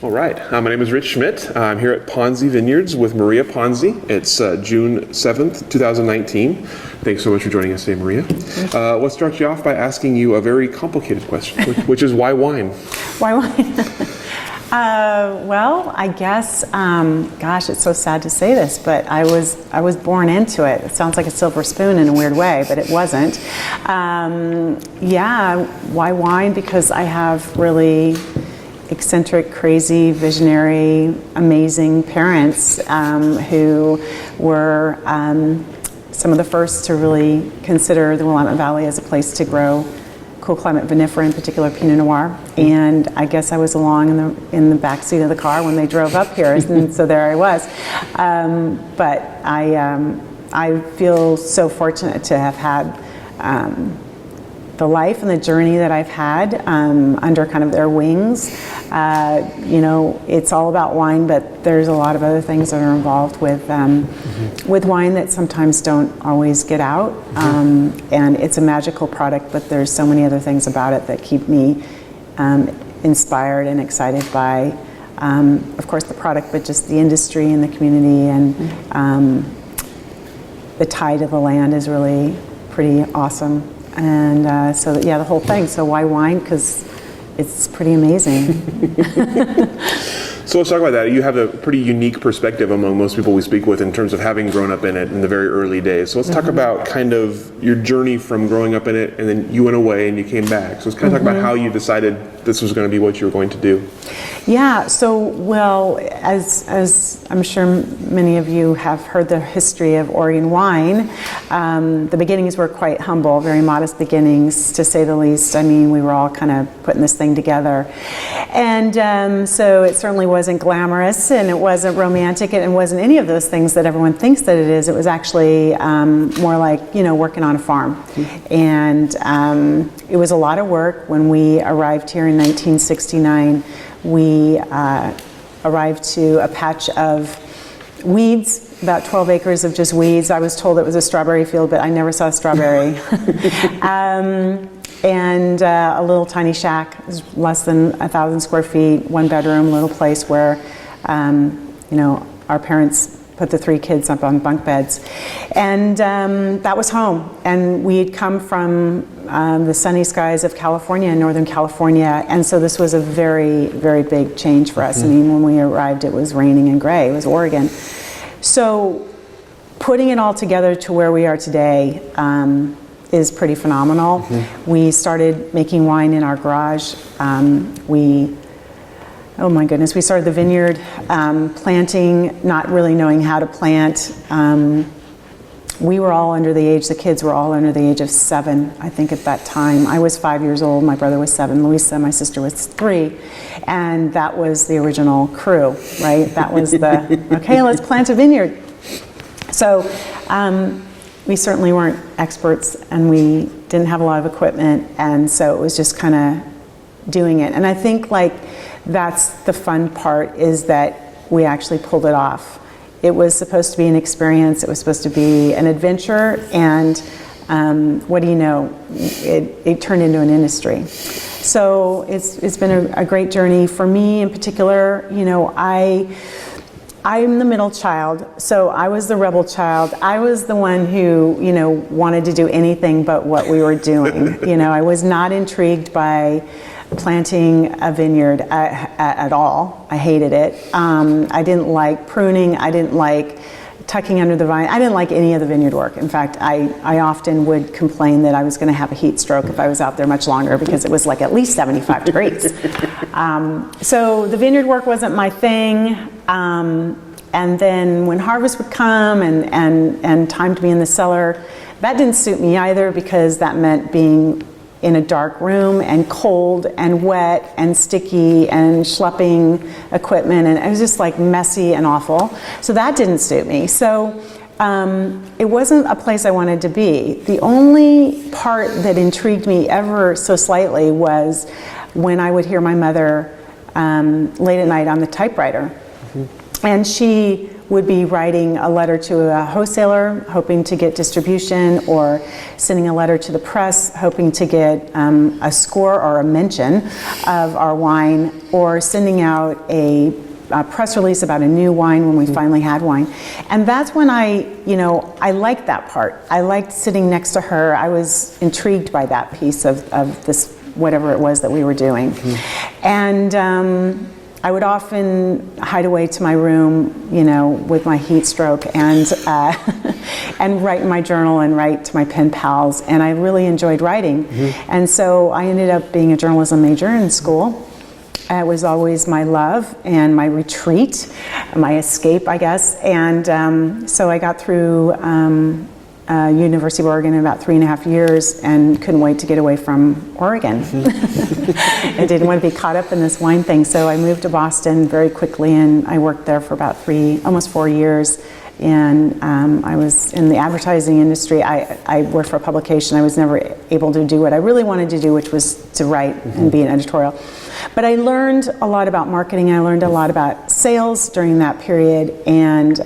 All right. My name is Rich Schmidt. I'm here at Ponzi Vineyards with Maria Ponzi. It's June 7th, 2019. Thanks so much for joining us today, Maria. Let's start you off by asking you a very complicated question, which is why wine? Why wine? Well, I guess, gosh, it's so sad to say this, but I was born into it. It sounds like a silver spoon in a weird way, but it wasn't. Yeah, why wine? Because I have really eccentric, crazy, visionary, amazing parents who were some of the first to really consider the Willamette Valley as a place to grow cool climate vinifera, in particular Pinot Noir. And I guess I was along in the back seat of the car when they drove up here, and so there I was. But I feel so fortunate to have had the life and the journey that I've had under kind of their wings. You know, it's all about wine, but there's a lot of other things that are involved with wine that sometimes don't always get out. And it's a magical product, but there's so many other things about it that keep me inspired and excited by, of course, the product, but just the industry and the community, and the tie to the land is really pretty awesome. And so, yeah, the whole thing. So why wine? Because it's pretty amazing. So let's talk about that. You have a pretty unique perspective among most people we speak with in terms of having grown up in it in the very early days. So let's talk about kind of your journey from growing up in it, and then you went away and you came back. So let's kind of talk about how you decided this was going to be what you were going to do. Yeah, so, well, as I'm sure many of you have heard the history of Oregon wine, the beginnings were quite humble, very modest beginnings, to say the least. I mean, we were all kind of putting this thing together. And so it certainly wasn't glamorous, and it wasn't romantic, and it wasn't any of those things that everyone thinks that it is. It was actually more like, you know, working on a farm. And it was a lot of work. When we arrived here in 1969, we arrived to a patch of weeds, about 12 acres of just weeds. I was told it was a strawberry field, but I never saw a strawberry. And a little tiny shack, less than 1,000 square feet, one bedroom, little place where, you know, our parents put the 3 kids up on bunk beds. And that was home. And we had come from the sunny skies of California, Northern California. And so this was a very, very big change for us. I mean, when we arrived, it was raining and gray. It was Oregon. So putting it all together to where we are today is pretty phenomenal. We started making wine in our garage. Oh my goodness, we started the vineyard, planting, not really knowing how to plant. We were all under the age, the kids were all under the age of 7, I think, at that time. I was 5 years old, my brother was 7, Louisa, my sister, was 3. And that was the original crew, right? That was the, okay, let's plant a vineyard. So we certainly weren't experts, and we didn't have a lot of equipment. And so it was just kind of doing it. And I think, like, that's the fun part, is that we actually pulled it off. It was supposed to be an experience. It was supposed to be an adventure, and what do you know? It turned into an industry. So it's been a great journey for me in particular. You know, I'm the middle child, so I was the rebel child. I was the one who, you know, wanted to do anything but what we were doing. You know, I was not intrigued by planting a vineyard at all. I hated it. I didn't like pruning. I didn't like tucking under the vine. I didn't like any of the vineyard work. In fact, I often would complain that I was going to have a heat stroke if I was out there much longer, because it was like at least 75 degrees. So the vineyard work wasn't my thing. And then when harvest would come and time to be in the cellar, that didn't suit me either, because that meant being in a dark room and cold and wet and sticky and schlepping equipment, and it was just like messy and awful. So that didn't suit me. So it wasn't a place I wanted to be. The only part that intrigued me ever so slightly was when I would hear my mother late at night on the typewriter. And she would be writing a letter to a wholesaler, hoping to get distribution, or sending a letter to the press, hoping to get a score or a mention of our wine, or sending out a press release about a new wine when we finally had wine. And that's when I liked that part. I liked sitting next to her. I was intrigued by that piece of this, whatever it was that we were doing. And I would often hide away to my room, with my heat stroke, and and write in my journal and write to my pen pals. And I really enjoyed writing. And so I ended up being a journalism major in school. It was always my love and my retreat, my escape, I guess. And so I got through University of Oregon in about 3.5 years and couldn't wait to get away from Oregon. I didn't want to be caught up in this wine thing, so I moved to Boston very quickly, and I worked there for about almost 4 years. And I was in the advertising industry. I worked for a publication. I was never able to do what I really wanted to do, which was to write and be an editorial. But I learned a lot about marketing. I learned a lot about sales during that period. And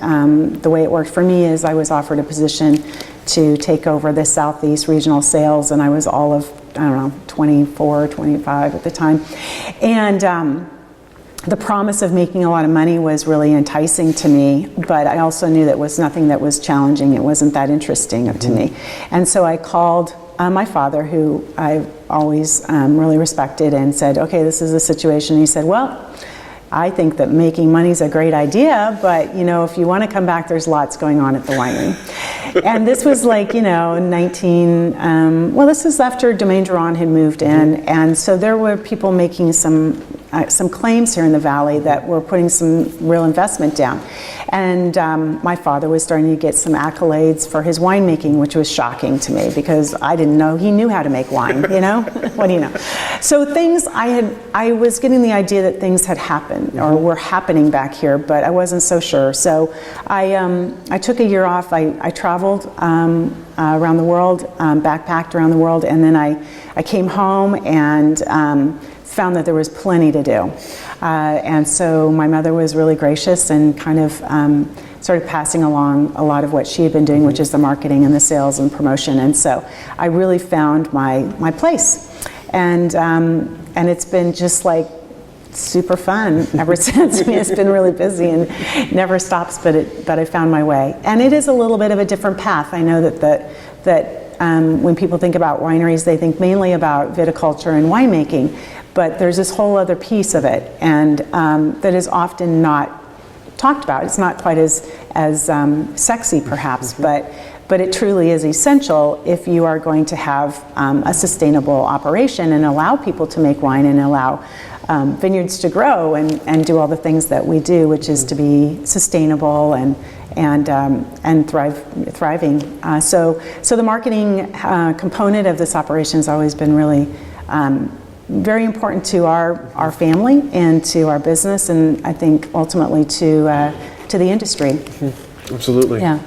the way it worked for me is I was offered a position to take over the Southeast regional sales, and I was all of, 24, 25 at the time. And the promise of making a lot of money was really enticing to me, but I also knew that was nothing that was challenging. It wasn't that interesting to me. And so I called my father, who I always really respected, and said, okay, this is the situation. He said, well, I think that making money is a great idea, but if you want to come back, there's lots going on at the winery. And this was like, this is after Domaine Duran had moved in, and so there were people making some claims here in the valley that were putting some real investment down. And my father was starting to get some accolades for his winemaking, which was shocking to me because I didn't know he knew how to make wine, What do you know? So I was getting the idea that things had happened or were happening back here, but I wasn't so sure. So I took a year off. I traveled around the world, backpacked around the world, and then I came home and found that there was plenty to do. And so my mother was really gracious and kind of started passing along a lot of what she had been doing, which is the marketing and the sales and promotion. And so I really found my place. And it's been just like super fun ever since. I mean, it's been really busy and never stops, but I found my way. And it is a little bit of a different path. I know that when people think about wineries, they think mainly about viticulture and winemaking, but there's this whole other piece of it, and that is often not talked about. It's not quite as sexy, perhaps, but it truly is essential if you are going to have a sustainable operation and allow people to make wine and allow vineyards to grow and do all the things that we do, which is to be sustainable and thriving. So the marketing component of this operation has always been really very important to our family and to our business, and I think ultimately to the industry. Absolutely. Yeah.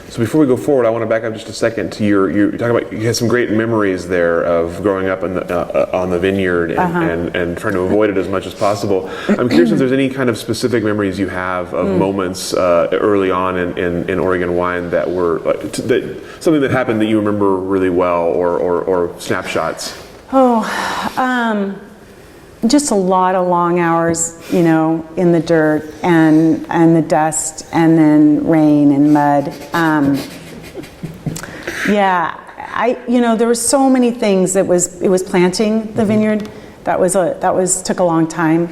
So before we go forward, I want to back up just a second to you talk about, you had some great memories there of growing up on the vineyard and trying to avoid it as much as possible. I'm curious if there's any kind of specific memories you have of moments early on in Oregon wine that were something that happened that you remember really well, or snapshots. Just a lot of long hours, in the dirt and the dust, and then rain and mud. There were so many things. It was planting the vineyard. That took a long time.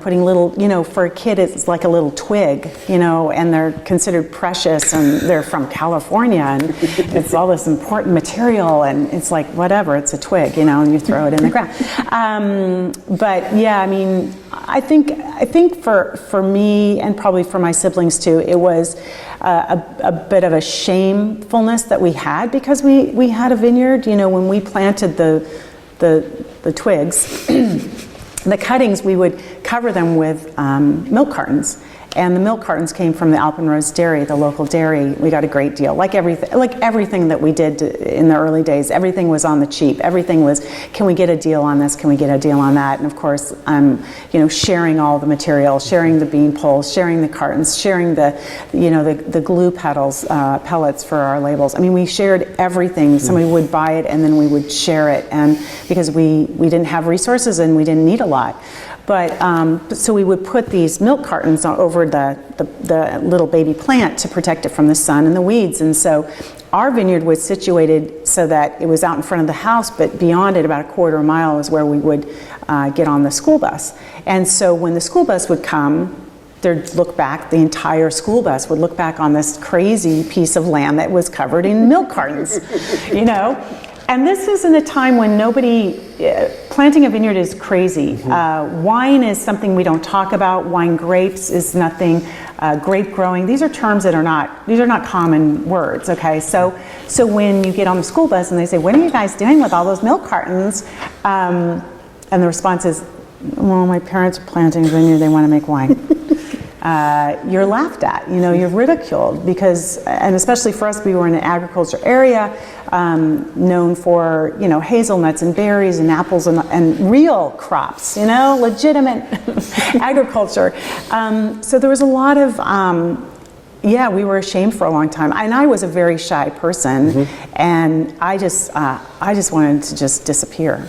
Putting little, for a kid, it's like a little twig, and they're considered precious, and they're from California, and it's all this important material, and it's like, whatever, it's a twig, and you throw it in the ground. But yeah, I mean, I think for me, and probably for my siblings too, it was a bit of a shamefulness that we had, because we had a vineyard, when we planted the twigs, the cuttings, we would cover them with milk cartons, And the milk cartons came from the Alpenrose Dairy, the local dairy. We got a great deal. Like everything that we did in the early days, everything was on the cheap. Everything was, can we get a deal on this? Can we get a deal on that? And of course, sharing all the material, sharing the bean poles, sharing the cartons, sharing the glue pellets for our labels. I mean, we shared everything. Somebody would buy it and then we would share it, and because we didn't have resources and we didn't need a lot. But so we would put these milk cartons over the little baby plant to protect it from the sun and the weeds. And so our vineyard was situated so that it was out in front of the house, but beyond it, about a quarter mile, is where we would get on the school bus. And so when the school bus would come, they'd look back, the entire school bus would look back on this crazy piece of land that was covered in milk cartons, And this is in a time when planting a vineyard is crazy. Wine is something we don't talk about. Wine grapes is nothing. Grape growing, these are terms that are not common words, okay? So when you get on the school bus and they say, what are you guys doing with all those milk cartons? And the response is, well, my parents are planting a vineyard, they want to make wine. You're laughed at, you're ridiculed, because, and especially for us, we were in an agriculture area known for, hazelnuts and berries and apples and real crops, legitimate agriculture. So there was a lot of, we were ashamed for a long time. And I was a very shy person, and I just wanted to just disappear.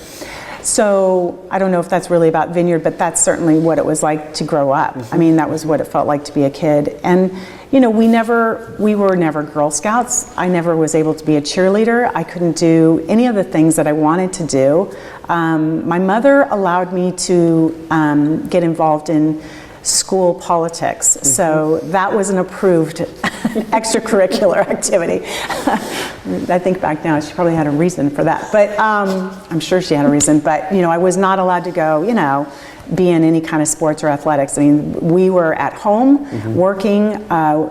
So I don't know if that's really about vineyard, but that's certainly what it was like to grow up. I mean, that was what it felt like to be a kid. And we were never Girl Scouts. I never was able to be a cheerleader. I couldn't do any of the things that I wanted to do. My mother allowed me to get involved in school politics. So that was an approved extracurricular activity. I think back now, she probably had a reason for that, but I'm sure she had a reason. But I was not allowed to go, be in any kind of sports or athletics. I mean, we were at home working.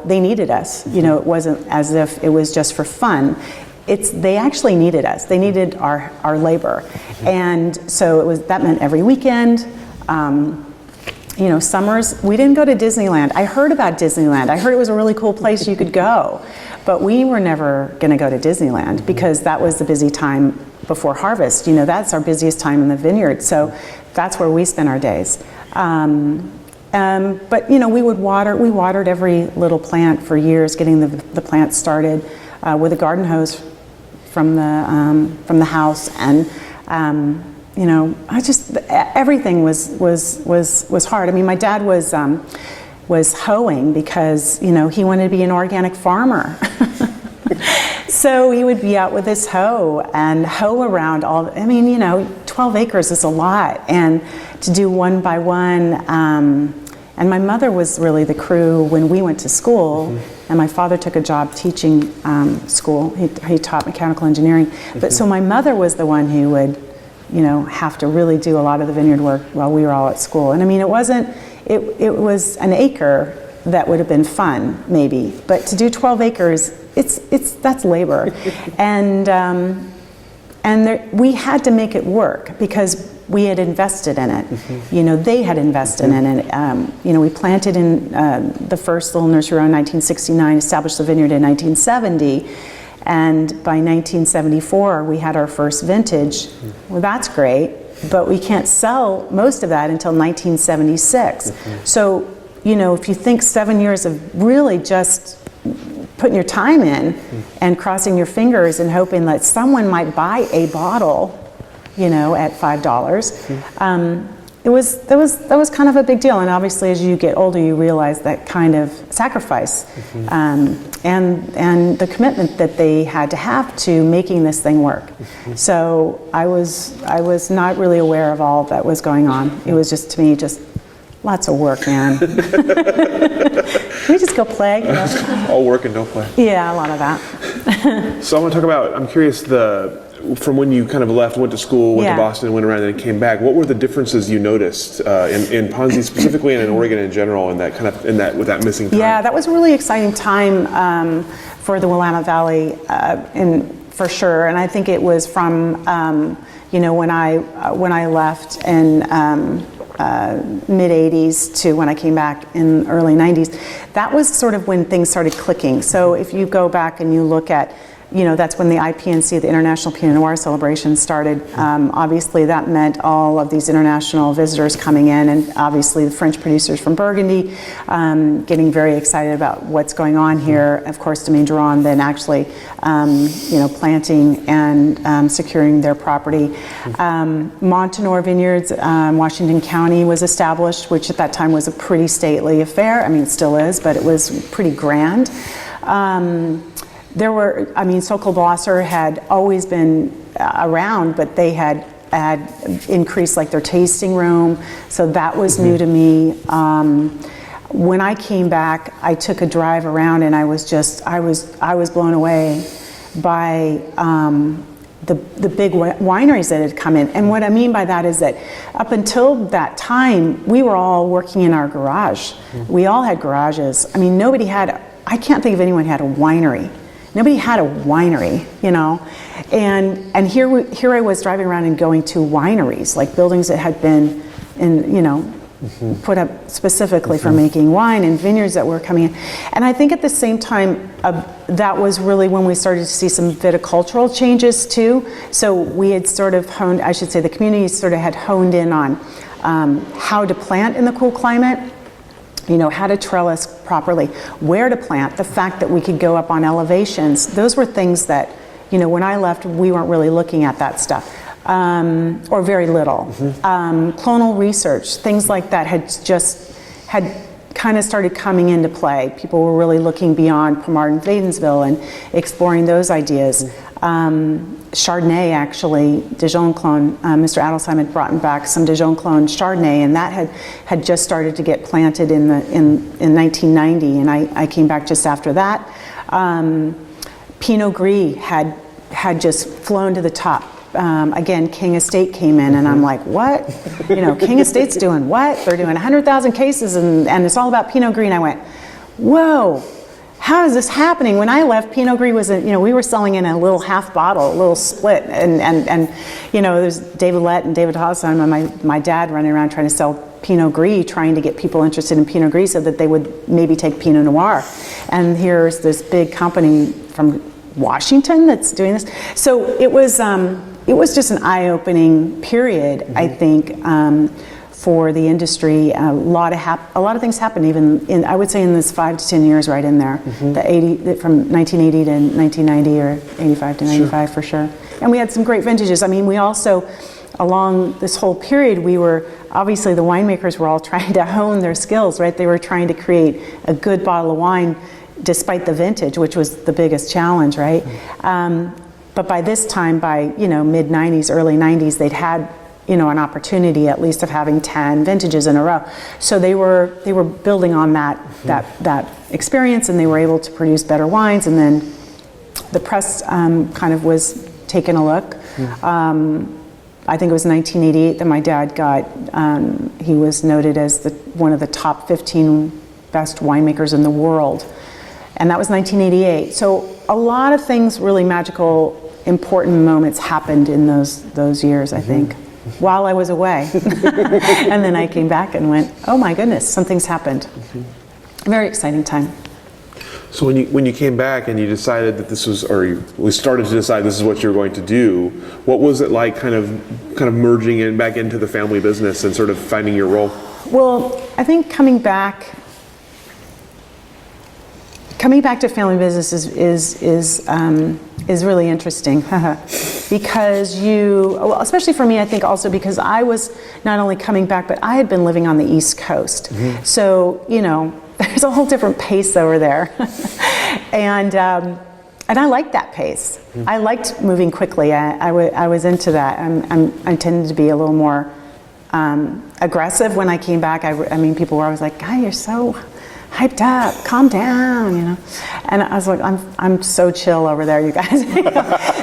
They needed us. It wasn't as if it was just for fun. They actually needed us. They needed our labor, and so that meant every weekend. Summers, we didn't go to Disneyland. I heard about Disneyland. I heard it was a really cool place you could go, but we were never going to go to Disneyland because that was the busy time before harvest. That's our busiest time in the vineyard, so that's where we spent our days. But we watered every little plant for years, getting the plant started with a garden hose from the house, and everything was hard. I mean, my dad was hoeing because, he wanted to be an organic farmer. So he would be out with his hoe and hoe around 12 acres is a lot, and to do one by one. And my mother was really the crew when we went to school, and my father took a job teaching school. He taught mechanical engineering. But so my mother was the one who would have to really do a lot of the vineyard work while we were all at school. And I mean, it was an acre that would have been fun, maybe, but to do 12 acres, that's labor. And we had to make it work because we had invested in it. They had invested in it. We planted in the first little nursery around 1969, established the vineyard in 1970. And by 1974, we had our first vintage. Well, that's great, but we can't sell most of that until 1976. So, if you think 7 years of really just putting your time in and crossing your fingers and hoping that someone might buy a bottle, at $5, that was kind of a big deal. And obviously, as you get older, you realize that kind of sacrifice and the commitment that they had to have to making this thing work. So I was not really aware of all that was going on. It was just, to me, just lots of work, man. Can we just go play? All work and no play. Yeah, a lot of that. So I want to talk about, I'm curious, from when you kind of went to school, went to Boston, went around, and then came back. What were the differences you noticed in Ponzi specifically, and in Oregon in general, with that missing time? Yeah, that was a really exciting time for the Willamette Valley, for sure. And I think it was from when I left, and mid 80s to when I came back in early 90s, that was sort of when things started clicking. So if you go back and you look at, that's when the IPNC, the International Pinot Noir celebration, started. Obviously that meant all of these international visitors coming in, and obviously the French producers from Burgundy getting very excited about what's going on here. Of course, Domaine Duran then actually, planting and securing their property. Montenor Vineyards, Washington County was established, which at that time was a pretty stately affair. I mean, it still is, but it was pretty grand. Sokol Blosser had always been around, but they had increased like their tasting room, so that was new to me. When I came back, I took a drive around, and I was blown away by the big wineries that had come in. And what I mean by that is that up until that time, we were all working in our garage. We all had garages. I mean, I can't think of anyone who had a winery. Nobody had a winery, and here I was driving around and going to wineries, like buildings that had been put up specifically for making wine, and vineyards that were coming in. And I think at the same time, that was really when we started to see some viticultural changes too. So we had sort of the community sort of had honed in on how to plant in the cool climate, how to trellis properly, where to plant, the fact that we could go up on elevations. Those were things that, when I left, we weren't really looking at that stuff, or very little. Clonal research, things like that had kind of started coming into play. People were really looking beyond Pomard and Wadensville and exploring those ideas. Chardonnay, actually, Dijon clone, Mr. Adelsheim had brought back some Dijon clone Chardonnay, and that had just started to get planted in 1990, and I came back just after that. Pinot Gris had just flown to the top. Again, King Estate came in, and I'm like, what? King Estate's doing what? They're doing 100,000 cases, and it's all about Pinot Gris, and I went, whoa. How is this happening? When I left, Pinot Gris was, we were selling in a little half bottle, a little split, and there's David Lett and David Hosson and my dad running around trying to sell Pinot Gris, trying to get people interested in Pinot Gris so that they would maybe take Pinot Noir. And here's this big company from Washington that's doing this. So it was just an eye-opening period, I think, for the industry. A lot of things happened even in, I would say, in this 5 to 10 years right in there. From 1980 to 1990, or 85 to 95 for sure. And we had some great vintages. I mean, we also, along this whole period, obviously the winemakers were all trying to hone their skills, right? They were trying to create a good bottle of wine despite the vintage, which was the biggest challenge, right? But by this time, by mid 90s, early 90s, they'd had an opportunity at least of having 10 vintages in a row. So they were building on that experience, and they were able to produce better wines. And then the press kind of was taking a look. I think it was 1988 that my dad got, he was noted as one of the top 15 best winemakers in the world. And that was 1988. So a lot of things, really magical, important moments happened in those years, I think, while I was away. And then I came back and went, oh my goodness, something's happened. Very exciting time. So when you came back and you decided that this was, or we started to decide this is what you're going to do, what was it like kind of merging back into the family business and sort of finding your role? Well, I think coming back to family business is really interesting because especially for me, I think also because I was not only coming back, but I had been living on the East Coast. So, there's a whole different pace over there. And I liked that pace. I liked moving quickly. I was into that. I tended to be a little more aggressive when I came back. I mean, people were always like, "God, you're so hyped up, calm down," And I was like, I'm so chill over there, you guys.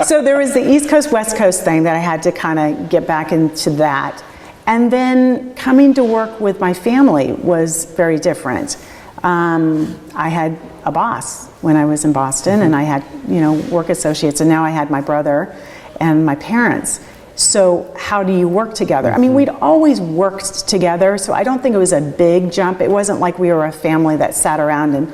So there was the East Coast, West Coast thing that I had to kind of get back into that. And then coming to work with my family was very different. I had a boss when I was in Boston, and I had, work associates, and now I had my brother and my parents. So how do you work together? I mean, we'd always worked together, so I don't think it was a big jump. It wasn't like we were a family that sat around and,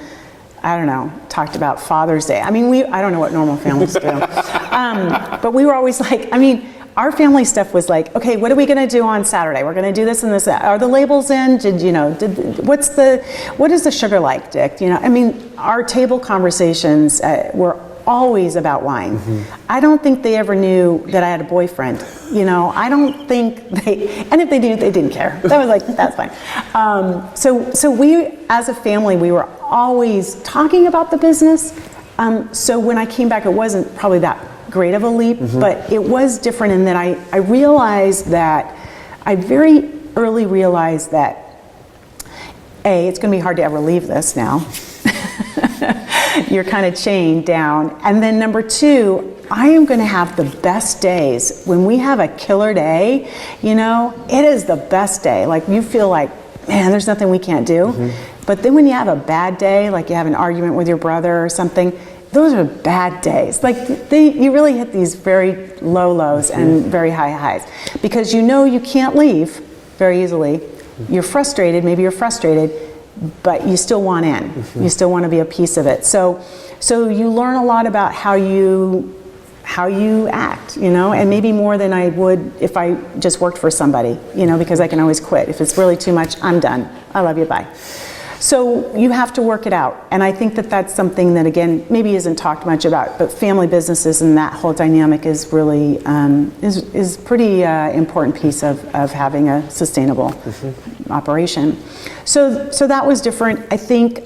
I don't know, talked about Father's Day. I mean, I don't know what normal families do. But we were always like, I mean, our family stuff was like, okay, what are we going to do on Saturday? We're going to do this and this. Are the labels in? What is the sugar like, Dick? I mean, our table conversations were always about wine. I don't think they ever knew that I had a boyfriend. I don't think and if they did, they didn't care. That was like, that's fine. So we, as a family, we were always talking about the business. So when I came back, it wasn't probably that great of a leap, but it was different in that I realized that, I very early realized that, it's going to be hard to ever leave this now. You're kind of chained down. And then number two, I am going to have the best days. When we have a killer day, it is the best day. Like you feel like, man, there's nothing we can't do. But then when you have a bad day, like you have an argument with your brother or something, those are bad days. Like you really hit these very low lows and very high highs, because you can't leave very easily. You're frustrated, maybe you're frustrated, but you still want in. You still want to be a piece of it. So you learn a lot about how you act, and maybe more than I would if I just worked for somebody, because I can always quit. If it's really too much, I'm done. I love you, bye. So you have to work it out. And I think that that's something that, again, maybe isn't talked much about, but family businesses and that whole dynamic is really, is pretty important piece of having a sustainable operation. So that was different. I think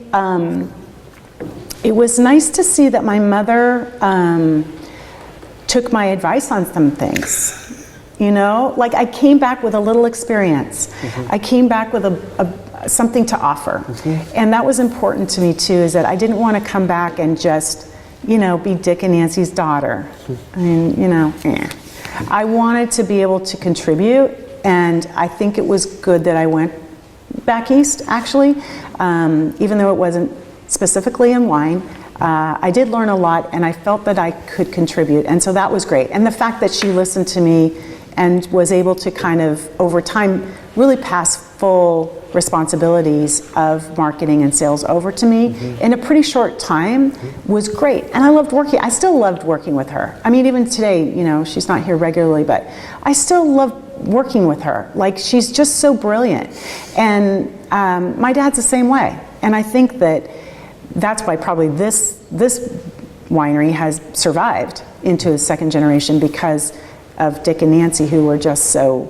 it was nice to see that my mother took my advice on some things. Like I came back with a little experience. I came back with something to offer. And that was important to me too, is that I didn't want to come back and just, be Dick and Nancy's daughter. I mean, I wanted to be able to contribute, and I think it was good that I went back east, actually, even though it wasn't specifically in wine. I did learn a lot, and I felt that I could contribute, and so that was great. And the fact that she listened to me and was able to kind of, over time, really pass full responsibilities of marketing and sales over to me in a pretty short time was great. And I still loved working with her. I mean, even today, she's not here regularly, but I still love working with her. Like, she's just so brilliant. And my dad's the same way. And I think that's why probably this winery has survived into a second generation, because of Dick and Nancy, who were just so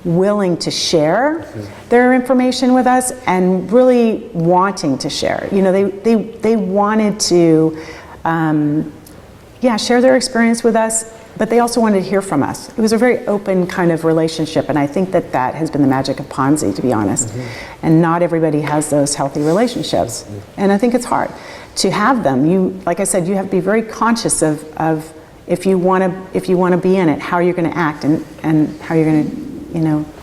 willing to share their information with us and really wanting to share. They wanted to share their experience with us, but they also wanted to hear from us. It was a very open kind of relationship, and I think that has been the magic of Ponzi, to be honest. And not everybody has those healthy relationships. And I think it's hard to have them. Like I said, you have to be very conscious of if you want to be in it, how you're going to act and how you're going to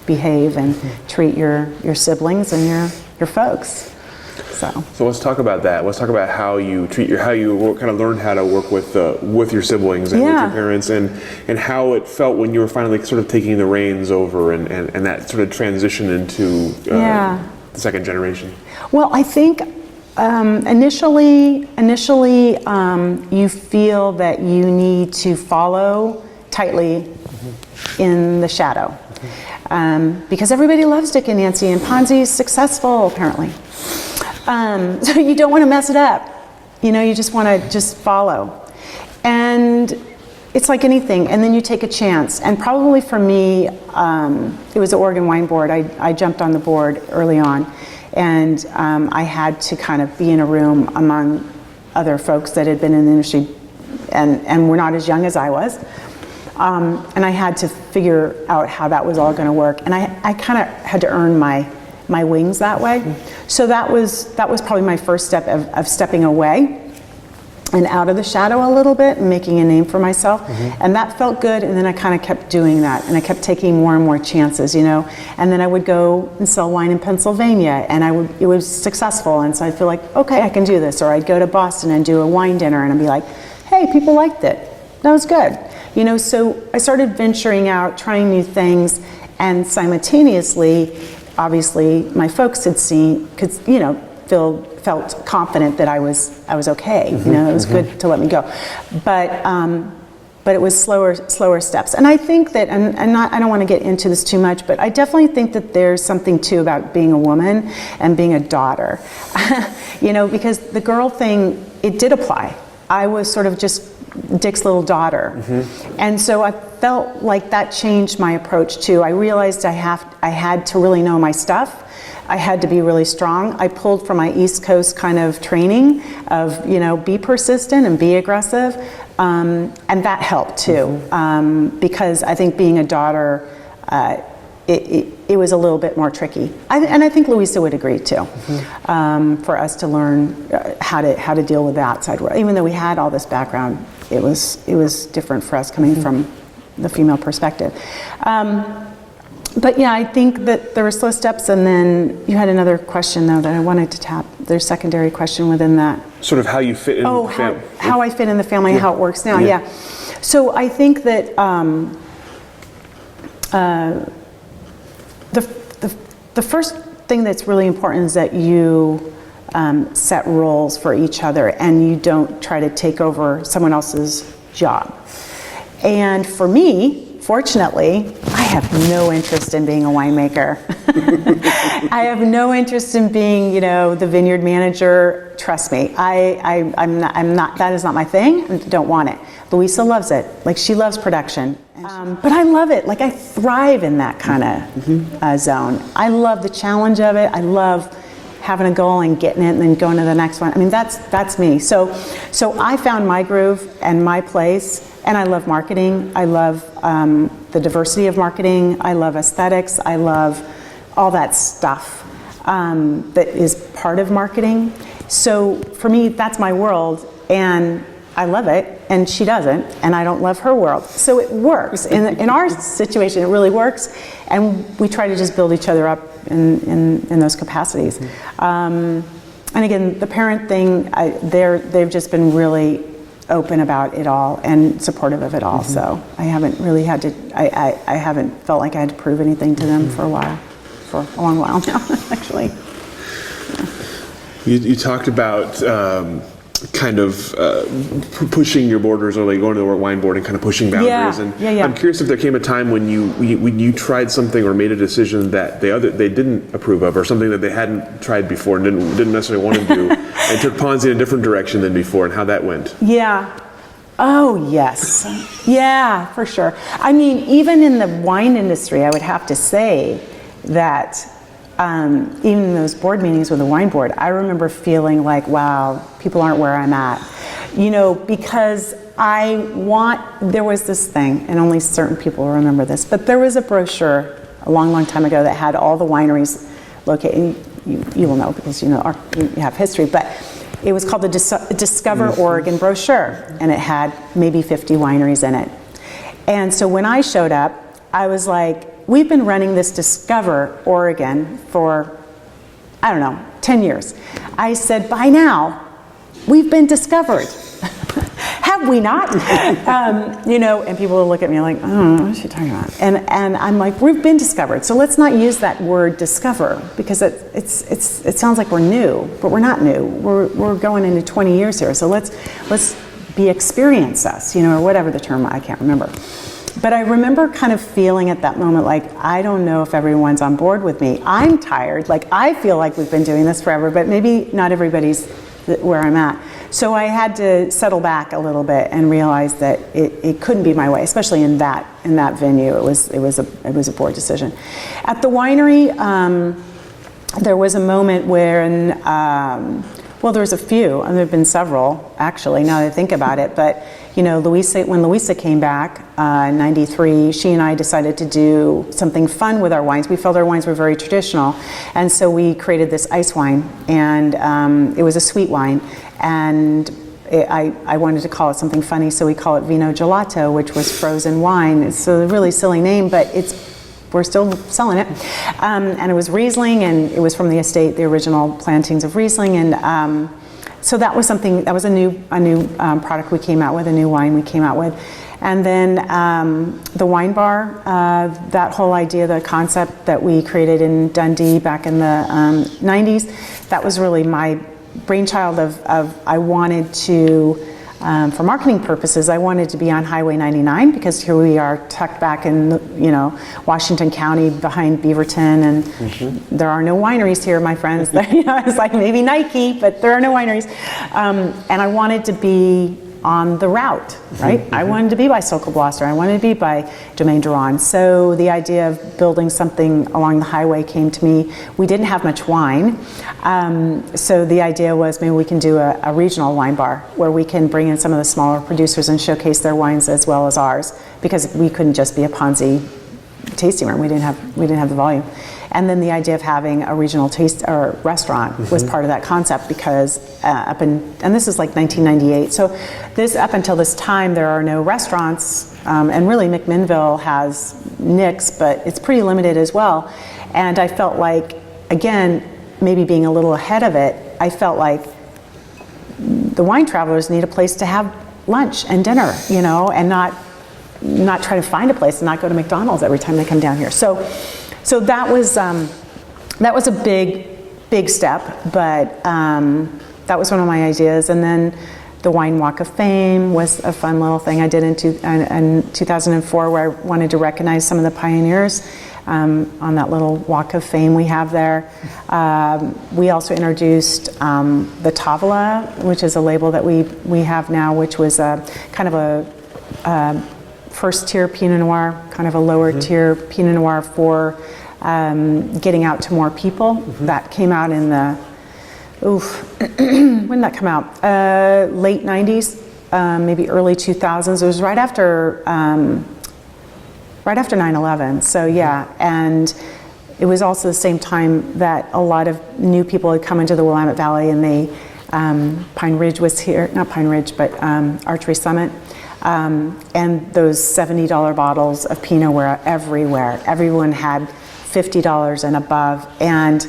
behave and treat your siblings and your folks. So let's talk about that. Let's talk about how you kind of learned how to work with your siblings and with your parents, and how it felt when you were finally sort of taking the reins over and that sort of transition into the second generation. Well, I think initially you feel that you need to follow tightly in the shadow. Because everybody loves Dick and Nancy, and Ponzi is successful, apparently. So you don't want to mess it up. You just want to just follow. And it's like anything, and then you take a chance. And probably for me, it was the Oregon Wine Board. I jumped on the board early on, and I had to kind of be in a room among other folks that had been in the industry and were not as young as I was. And I had to figure out how that was all going to work. And I kind of had to earn my wings that way. So that was probably my first step of stepping away and out of the shadow a little bit and making a name for myself. And that felt good. And then I kind of kept doing that. And I kept taking more and more chances, And then I would go and sell wine in Pennsylvania, and it was successful. And so I'd feel like, okay, I can do this. Or I'd go to Boston and do a wine dinner, and I'd be like, hey, people liked it. That was good. So I started venturing out, trying new things, and simultaneously, obviously, my folks had felt confident that I was okay. It was good to let me go, but it was slower steps. And I think that, I don't want to get into this too much, but I definitely think that there's something too about being a woman and being a daughter, because the girl thing, it did apply. I was sort of just Dick's little daughter. And so I felt like that changed my approach too. I realized I had to really know my stuff. I had to be really strong. I pulled from my East Coast kind of training of, be persistent and be aggressive. And that helped too, because I think being a daughter, it was a little bit more tricky. And I think Louisa would agree too, for us to learn how to deal with the outside world. Even though we had all this background, it was different for us coming from the female perspective. But yeah, I think that there were slow steps, and then you had another question though that I wanted to tap. There's a secondary question within that. Sort of how you fit in the family. How I fit in the family, how it works now, yeah. So I think that the first thing that's really important is that you set roles for each other, and you don't try to take over someone else's job. And for me, fortunately, I have no interest in being a winemaker. I have no interest in being, the vineyard manager. Trust me, I'm not. That is not my thing. I don't want it. Louisa loves it. Like, she loves production, but I love it. Like, I thrive in that kind of zone. I love the challenge of it. I love having a goal and getting it and then going to the next one. I mean, that's me. So I found my groove and my place. And I love marketing. I love the diversity of marketing. I love aesthetics. I love all that stuff that is part of marketing. So for me, that's my world, and I love it, and she doesn't, and I don't love her world. So it works. In our situation, it really works, and we try to just build each other up in those capacities. And again, the parent thing, they've just been really open about it all and supportive of it all. So I haven't really had to, I haven't felt like I had to prove anything to them for a long while now, actually. You talked about kind of pushing your borders, or like going to the wine board and kind of pushing boundaries. Yeah. I'm curious if there came a time when you tried something or made a decision that they didn't approve of, or something that they hadn't tried before and didn't necessarily want to do, and took Ponzi in a different direction than before, and how that went. Yeah. Oh, yes. Yeah, for sure. I mean, even in the wine industry, I would have to say that even in those board meetings with the wine board, I remember feeling like, wow, people aren't where I'm at. Because there was this thing, and only certain people will remember this, but there was a brochure a long, long time ago that had all the wineries located. You will know because you have history, but it was called the Discover Oregon brochure, and it had maybe 50 wineries in it. And so when I showed up, I was like, we've been running this Discover Oregon for, 10 years. I said, by now, we've been discovered. Have we not? And people will look at me like, oh, what is she talking about? And I'm like, we've been discovered. So let's not use that word discover, because it sounds like we're new, but we're not new. We're going into 20 years here. So let's be experience us, or whatever the term, I can't remember. But I remember kind of feeling at that moment like, I don't know if everyone's on board with me. I'm tired. Like, I feel like we've been doing this forever, but maybe not everybody's where I'm at. So I had to settle back a little bit and realize that it couldn't be my way, especially in that venue. It was a board decision. At the winery, there was a moment where, there was a few, and there have been several actually. Now that I think about it, but when Louisa came back in '93, she and I decided to do something fun with our wines. We felt our wines were very traditional, and so we created this ice wine, and it was a sweet wine, and I wanted to call it something funny, so we call it Vino Gelato, which was frozen wine. It's a really silly name, but we're still selling it. And it was Riesling, and it was from the estate, the original plantings of Riesling, and so that was a new product we came out with, a new wine we came out with. And then the wine bar, that whole idea, the concept that we created in Dundee back in the 90s, that was really my brainchild of I wanted to, for marketing purposes, I wanted to be on Highway 99 because here we are tucked back in, Washington County behind Beaverton, and there are no wineries here, my friends. It's like maybe Nike, but there are no wineries. And I wanted to be on the route, right? I wanted to be by Sokol Blosser. I wanted to be by Domaine Duran. So the idea of building something along the highway came to me. We didn't have much wine. So the idea was maybe we can do a regional wine bar where we can bring in some of the smaller producers and showcase their wines as well as ours, because we couldn't just be a Ponzi tasting room. We didn't have the volume. And then the idea of having a regional taste or restaurant was part of that concept, because and this is like 1998. So up until this time, there are no restaurants, and really McMinnville has Nick's, but it's pretty limited as well. And I felt like, again, maybe being a little ahead of it, I felt like the wine travelers need a place to have lunch and dinner, and not try to find a place and not go to McDonald's every time they come down here. So that was a big step, but that was one of my ideas. And then the Wine Walk of Fame was a fun little thing I did in 2004, where I wanted to recognize some of the pioneers on that little Walk of Fame we have there. We also introduced the Tavola, which is a label that we have now, which was a kind of a first tier Pinot Noir, kind of a lower tier Pinot Noir for getting out to more people. That came out in the, when did that come out? Late 90s, maybe early 2000s. It was right after 9/11. So yeah, and it was also the same time that a lot of new people had come into the Willamette Valley, and they, Pine Ridge was here, not Pine Ridge, but Archery Summit. And those $70 bottles of Pinot were everywhere. Everyone had $50 and above. And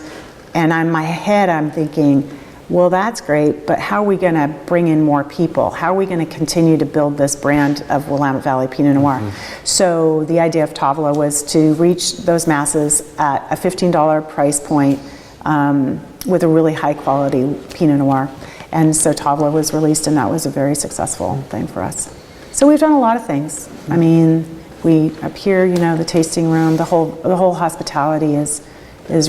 in my head, I'm thinking, well, that's great, but how are we going to bring in more people? How are we going to continue to build this brand of Willamette Valley Pinot Noir? So the idea of Tavola was to reach those masses at a $15 price point with a really high quality Pinot Noir. And so Tavola was released, and that was a very successful thing for us. So we've done a lot of things. I mean, we up here, the tasting room, the whole hospitality is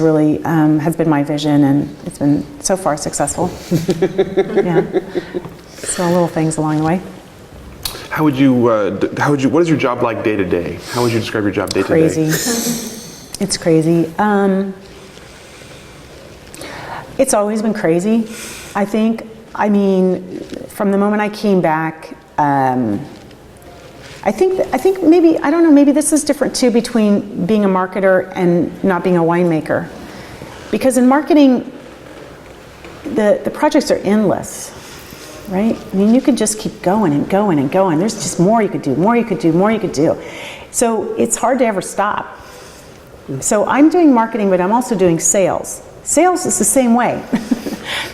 really has been my vision, and it's been so far successful. Yeah. So little things along the way. What is your job like day to day? How would you describe your job day to day? Crazy. It's crazy. It's always been crazy, I think. I mean, from the moment I came back, I think maybe, I don't know, maybe this is different too between being a marketer and not being a winemaker. Because in marketing, the projects are endless, right? I mean, you could just keep going and going and going. There's just more you could do, more you could do, more you could do. So it's hard to ever stop. So I'm doing marketing, but I'm also doing sales. Sales is the same way.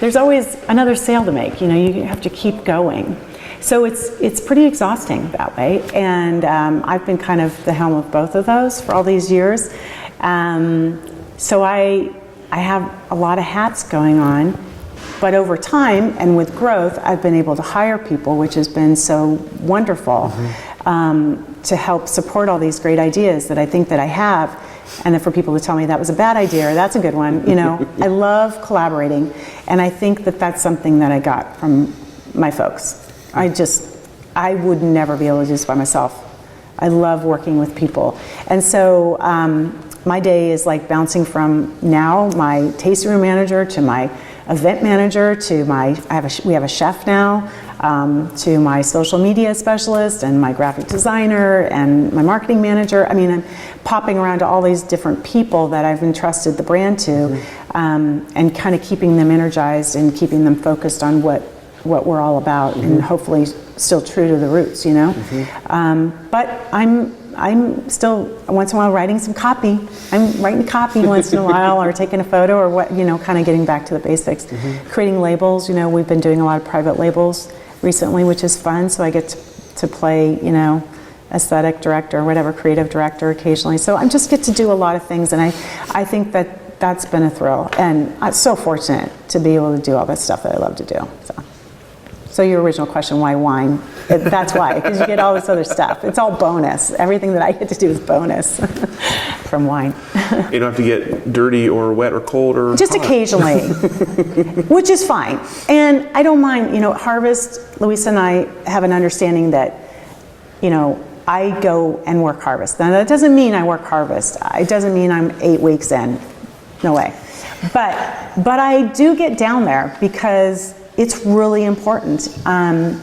There's always another sale to make. You have to keep going. So it's pretty exhausting that way, and I've been kind of the helm of both of those for all these years. So I have a lot of hats going on, but over time and with growth, I've been able to hire people, which has been so wonderful, to help support all these great ideas that I think that I have, and then for people to tell me that was a bad idea or that's a good one. I love collaborating, and I think that that's something that I got from my folks. I would never be able to do this by myself. I love working with people. And so my day is like bouncing from now my tasting room manager to my event manager to we have a chef now, to my social media specialist and my graphic designer and my marketing manager. I mean, I'm popping around to all these different people that I've entrusted the brand to, and kind of keeping them energized and keeping them focused on what we're all about, and hopefully still true to the roots, but I'm still once in a while writing some copy. I'm writing copy once in a while, or taking a photo, or what, kind of getting back to the basics. Creating labels, we've been doing a lot of private labels recently, which is fun, so I get to play, aesthetic director, or whatever, creative director occasionally. So I just get to do a lot of things, and I think that's been a thrill, and I'm so fortunate to be able to do all this stuff that I love to do. So your original question, why wine? That's why, because you get all this other stuff. It's all bonus. Everything that I get to do is bonus from wine. You don't have to get dirty or wet or cold or just hot. Occasionally, which is fine. And I don't mind, harvest, Louisa and I have an understanding that, I go and work harvest. Now that doesn't mean I work harvest. It doesn't mean I'm 8 weeks in. No way. But I do get down there because it's really important. And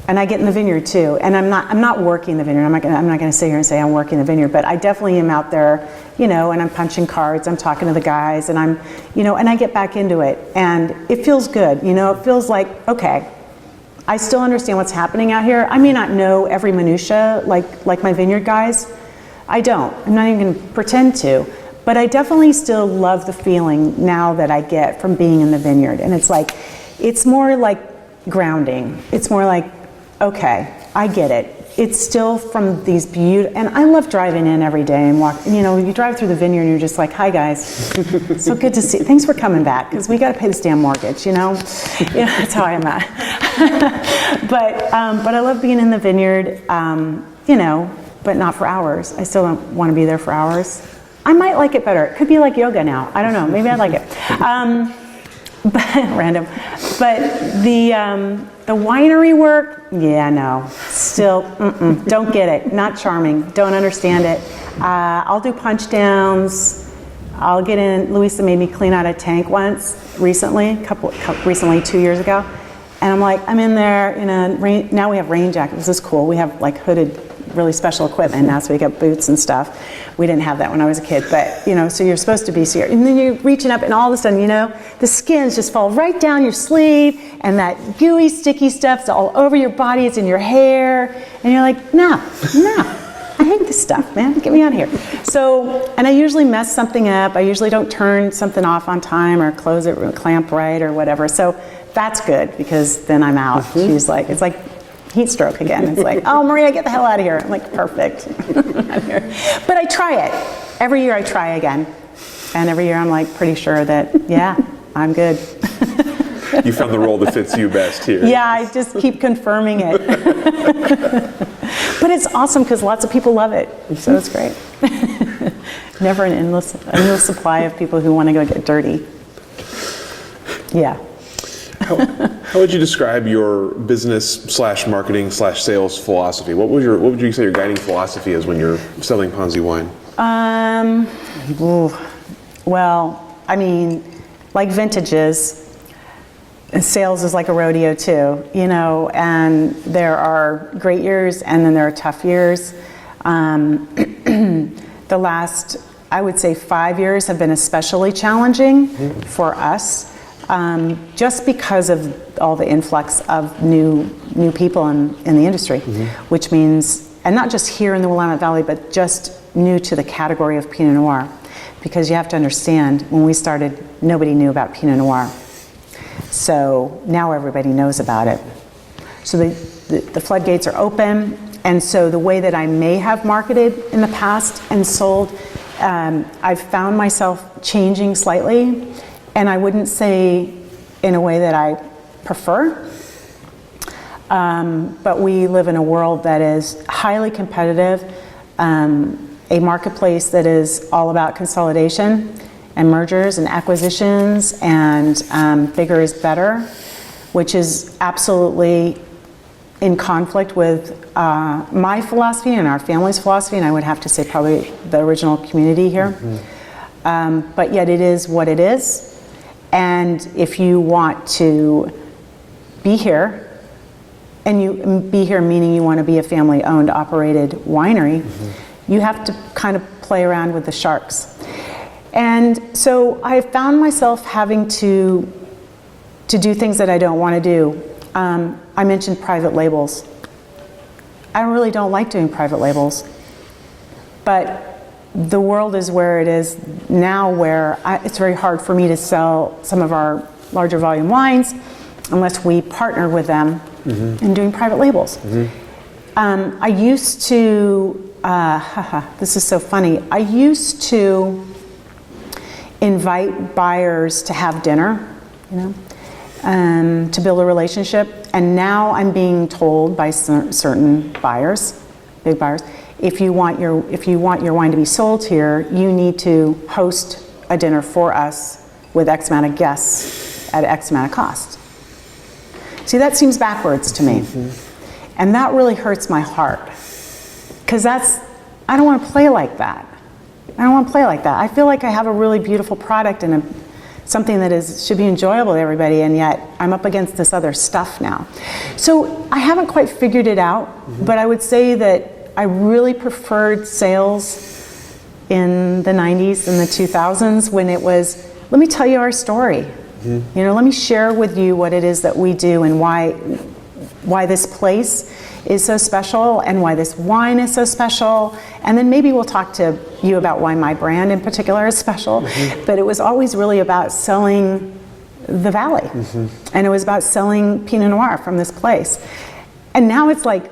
I get in the vineyard too. And I'm not working the vineyard. I'm not going to sit here and say I'm working the vineyard, but I definitely am out there, and I'm punching cards, I'm talking to the guys, and I'm, and I get back into it. And it feels good. It feels like, okay, I still understand what's happening out here. I may not know every minutia like my vineyard guys. I don't. I'm not even going to pretend to. But I definitely still love the feeling now that I get from being in the vineyard. And it's more like grounding. It's more like, okay, I get it. It's still from these beautiful, and I love driving in every day and walk, you drive through the vineyard and you're just like, hi guys, so good to see, thanks for coming back, because we got to pay this damn mortgage, that's how I am at. But I love being in the vineyard, but not for hours. I still don't want to be there for hours. I might like it better. It could be like yoga now. I don't know, maybe I'd like it. But random. But the winery work, yeah, no, still, don't get it. Not charming. Don't understand it. I'll do punch downs. I'll get in. Louisa made me clean out a tank once recently, 2 years ago, and I'm like, I'm in there in a rain. Now we have rain jackets. This is cool. We have like hooded, really special equipment now, so we got boots and stuff. We didn't have that when I was a kid, but so you're supposed to be so and then you're reaching up, and all of a sudden, the skins just fall right down your sleeve, and that gooey, sticky stuff's all over your body. It's in your hair, and you're like, no, I hate this stuff, man. Get me out of here. So, and I usually mess something up. I usually don't turn something off on time or close it or clamp right or whatever. So that's good, because then I'm out. She's like, it's like heat stroke again. It's like, oh, Maria, get the hell out of here. I'm like, perfect. But I try it. Every year I try again. And every year I'm like pretty sure that, yeah, I'm good. You found the role that fits you best here. Yeah, I just keep confirming it. But it's awesome because lots of people love it. So it's great. Never an endless supply of people who want to go get dirty. Yeah. How would you describe your business / marketing / sales philosophy? What would you say your guiding philosophy is when you're selling Ponzi wine? Well, I mean, like vintages, sales is like a rodeo too, and there are great years and then there are tough years. The last, I would say 5 years have been especially challenging for us. Just because of all the influx of new people in the industry, which means, and not just here in the Willamette Valley, but just new to the category of Pinot Noir, because you have to understand, when we started, nobody knew about Pinot Noir. So now everybody knows about it. So the floodgates are open, and so the way that I may have marketed in the past and sold, I've found myself changing slightly. And I wouldn't say in a way that I prefer, but we live in a world that is highly competitive, a marketplace that is all about consolidation and mergers and acquisitions, and bigger is better, which is absolutely in conflict with my philosophy and our family's philosophy, and I would have to say probably the original community here. But yet it is what it is. And if you want to be here, and you be here meaning you want to be a family-owned, operated winery, you have to kind of play around with the sharks. And so I found myself having to do things that I don't want to do. I mentioned private labels. I really don't like doing private labels, but the world is where it is now, where it's very hard for me to sell some of our larger volume wines unless we partner with them in doing private labels. I used to, this is so funny, I used to invite buyers to have dinner, to build a relationship. And now I'm being told by certain buyers, big buyers, if you want your wine to be sold here, you need to host a dinner for us with X amount of guests at X amount of cost. See, that seems backwards to me. And that really hurts my heart. Because I don't want to play like that. I don't want to play like that. I feel like I have a really beautiful product and something that should be enjoyable to everybody, and yet I'm up against this other stuff now. So I haven't quite figured it out, but I would say that I really preferred sales in the 90s and the 2000s when it was, let me tell you our story. Let me share with you what it is that we do and why this place is so special and why this wine is so special. And then maybe we'll talk to you about why my brand in particular is special. But it was always really about selling the valley. And it was about selling Pinot Noir from this place. And now it's like,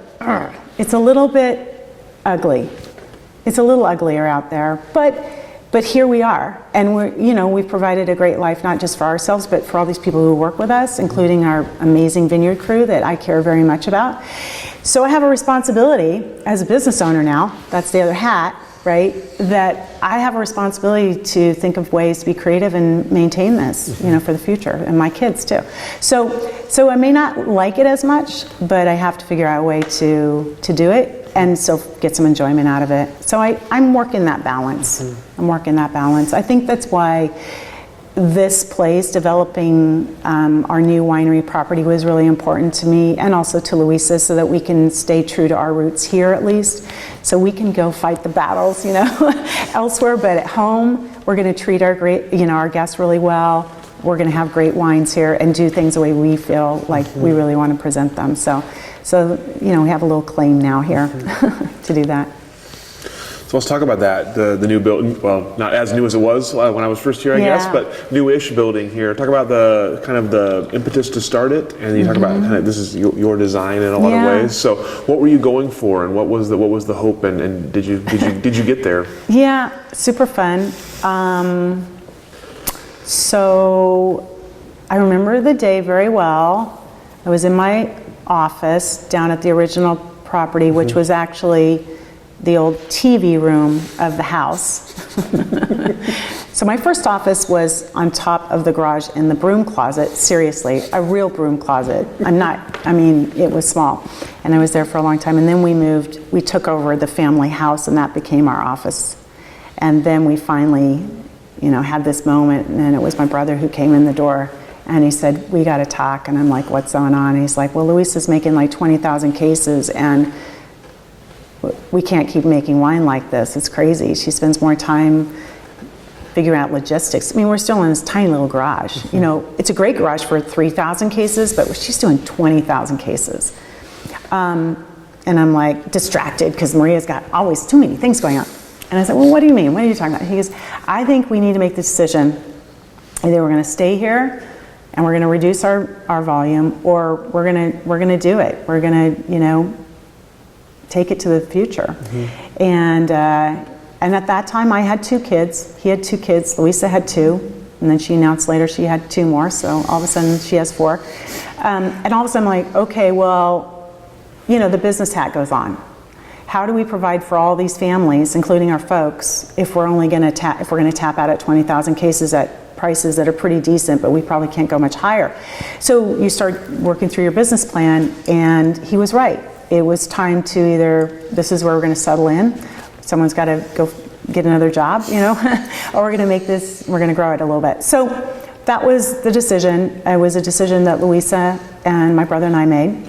it's a little bit ugly. It's a little uglier out there, but here we are, and we've provided a great life not just for ourselves, but for all these people who work with us, including our amazing vineyard crew that I care very much about. So I have a responsibility as a business owner now. That's the other hat, right? That I have a responsibility to think of ways to be creative and maintain this, for the future, and my kids too. So I may not like it as much, but I have to figure out a way to do it and still get some enjoyment out of it. So I'm working that balance. I'm working that balance. I think that's why this place, developing our new winery property, was really important to me, and also to Louisa, so that we can stay true to our roots here at least. So we can go fight the battles, elsewhere, but at home, we're going to treat our guests really well. We're going to have great wines here and do things the way we feel like we really want to present them. So we have a little claim now here to do that. So let's talk about that, the new building. Well, not as new as it was when I was first here, I guess, but newish building here. Talk about the impetus to start it, and you talk about this is your design in a lot of ways. So what were you going for, and what was the hope, and did you get there? Yeah, super fun. So I remember the day very well. I was in my office down at the original property, which was actually the old TV room of the house. So my first office was on top of the garage in the broom closet, seriously, a real broom closet. It was small. And I was there for a long time. And then we took over the family house, and that became our office. And then we finally, had this moment, and it was my brother who came in the door, and he said, we got to talk. And I'm like, what's going on? And he's like, well, Louisa's making like 20,000 cases, and we can't keep making wine like this. It's crazy. She spends more time figuring out logistics. We're still in this tiny little garage. It's a great garage for 3,000 cases, but she's doing 20,000 cases. And I'm like distracted because Maria's got always too many things going on. And I said, well, what do you mean? What are you talking about? He goes, I think we need to make the decision. Either we're going to stay here and we're going to reduce our volume, or we're going to do it. We're going to, take it to the future. And at that time, I had 2 kids. He had 2 kids. Louisa had 2. And then she announced later she had 2 more. So all of a sudden, she has 4. And all of a sudden, I'm like, okay, well, the business hat goes on. How do we provide for all these families, including our folks, if we're only going to tap out at 20,000 cases at prices that are pretty decent, but we probably can't go much higher? So you start working through your business plan, and he was right. It was time to either, this is where we're going to settle in, someone's got to go get another job, or we're going to grow it a little bit. So that was the decision. It was a decision that Louisa and my brother and I made.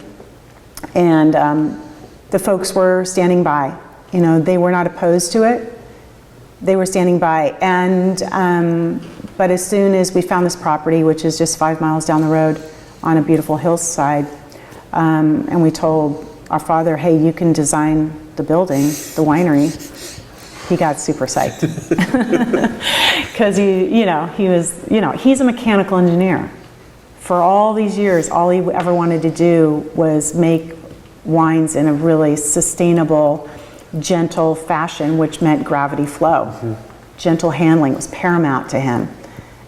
And the folks were standing by. They were not opposed to it. They were standing by. And but as soon as we found this property, which is just 5 miles down the road on a beautiful hillside, and we told our father, hey, you can design the building, the winery, he got super psyched. Because he's a mechanical engineer. For all these years, all he ever wanted to do was make wines in a really sustainable, gentle fashion, which meant gravity flow. Gentle handling was paramount to him.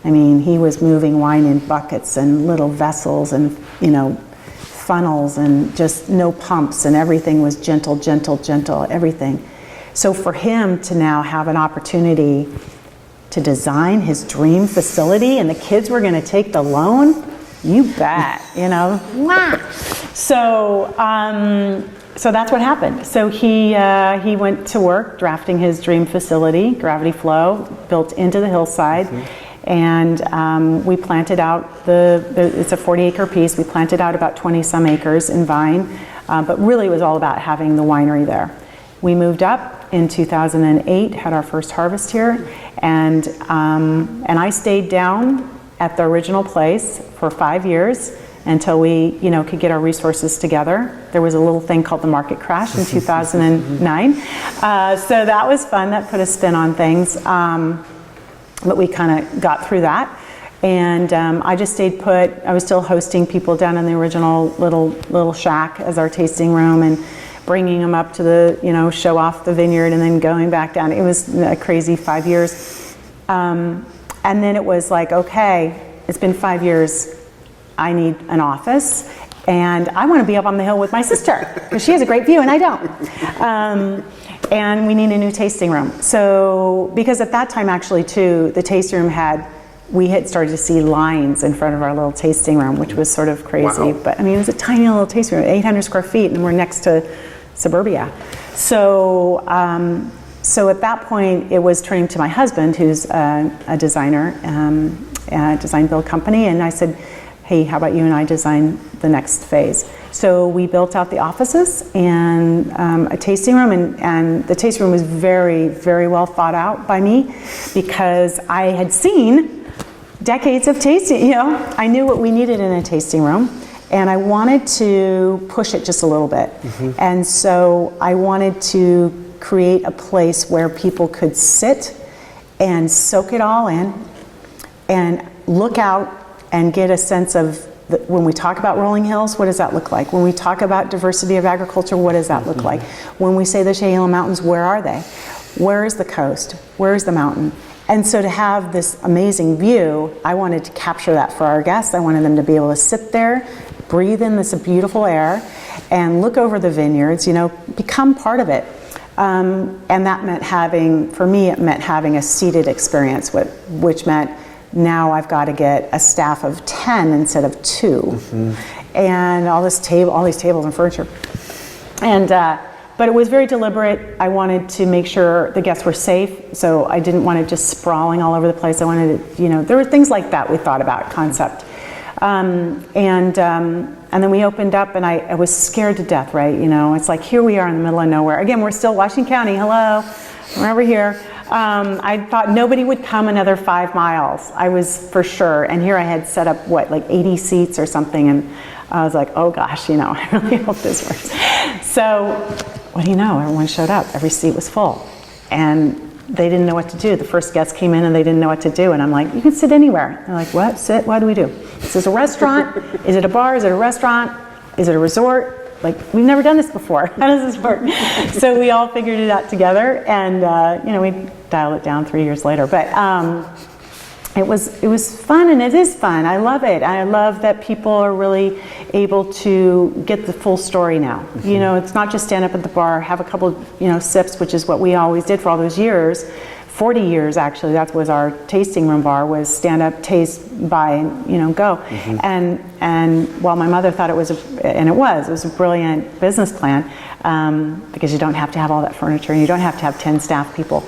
I mean, he was moving wine in buckets and little vessels and, you know, funnels and just no pumps, and everything was gentle, gentle, gentle, everything. So for him to now have an opportunity to design his dream facility, and the kids were going to take the loan, you bet, you know. So, so that's what happened. So he went to work drafting his dream facility, Gravity Flow, built into the hillside. And we planted out it's a 40-acre piece. We planted out about 20-some acres in vine, but really it was all about having the winery there. We moved up in 2008, had our first harvest here, and I stayed down at the original place for 5 years until we, you know, could get our resources together. There was a little thing called the market crash in 2009, so that was fun. That put a spin on things. But we kind of got through that, and I just stayed put. I was still hosting people down in the original little shack as our tasting room, and bringing them up to the, you know, show off the vineyard, and then going back down. It was a crazy 5 years, and then it was like, okay, it's been 5 years. I need an office, and I want to be up on the hill with my sister because she has a great view and I don't. And we need a new tasting room. So, because at that time actually too, the tasting room we had started to see lines in front of our little tasting room, which was sort of crazy. Wow. But I mean, it was a tiny little tasting room, 800 square feet, and we're next to suburbia. So, so at that point, it was turning to my husband, who's a designer, a design build company, and I said, hey, how about you and I design the next phase? So we built out the offices and a tasting room, and the tasting room was very, very well thought out by me because I had seen decades of tasting, you know, I knew what we needed in a tasting room, and I wanted to push it just a little bit. And so I wanted to create a place where people could sit and soak it all in and look out and get a sense of when we talk about rolling hills, what does that look like? When we talk about diversity of agriculture, what does that look like? When we say the Chehalem Mountains, where are they? Where is the coast? Where is the mountain? And so to have this amazing view, I wanted to capture that for our guests. I wanted them to be able to sit there, breathe in this beautiful air, and look over the vineyards, you know, become part of it. And that meant for me, it meant having a seated experience, which meant now I've got to get a staff of 10 instead of 2, and all these tables and furniture. And but it was very deliberate. I wanted to make sure the guests were safe, so I didn't want it just sprawling all over the place. I wanted to, you know, there were things like that we thought about concept. And then we opened up, and I was scared to death, right? You know, it's like, here we are in the middle of nowhere. Again, we're still Washington County. Hello, we're over here. I thought nobody would come another 5 miles. I was for sure. And here I had set up, like 80 seats or something. And I was like, oh gosh, you know, I really hope this works. So what do you know? Everyone showed up. Every seat was full. And they didn't know what to do. The first guests came in and they didn't know what to do. And I'm like, you can sit anywhere. They're like, what? Sit? What do we do? Is this a restaurant? Is it a bar? Is it a restaurant? Is it a resort? Like, we've never done this before. How does this work? So we all figured it out together, and you know, we dialed it down 3 years later. But it was fun, and it is fun. I love it. I love that people are really able to get the full story now. You know, it's not just stand up at the bar, have a couple, you know, sips, which is what we always did for all those years. 40 years actually, that was our tasting room bar, was stand up, taste, buy, and, you know, go. And while my mother thought it was a brilliant business plan, because you don't have to have all that furniture and you don't have to have 10 staff people.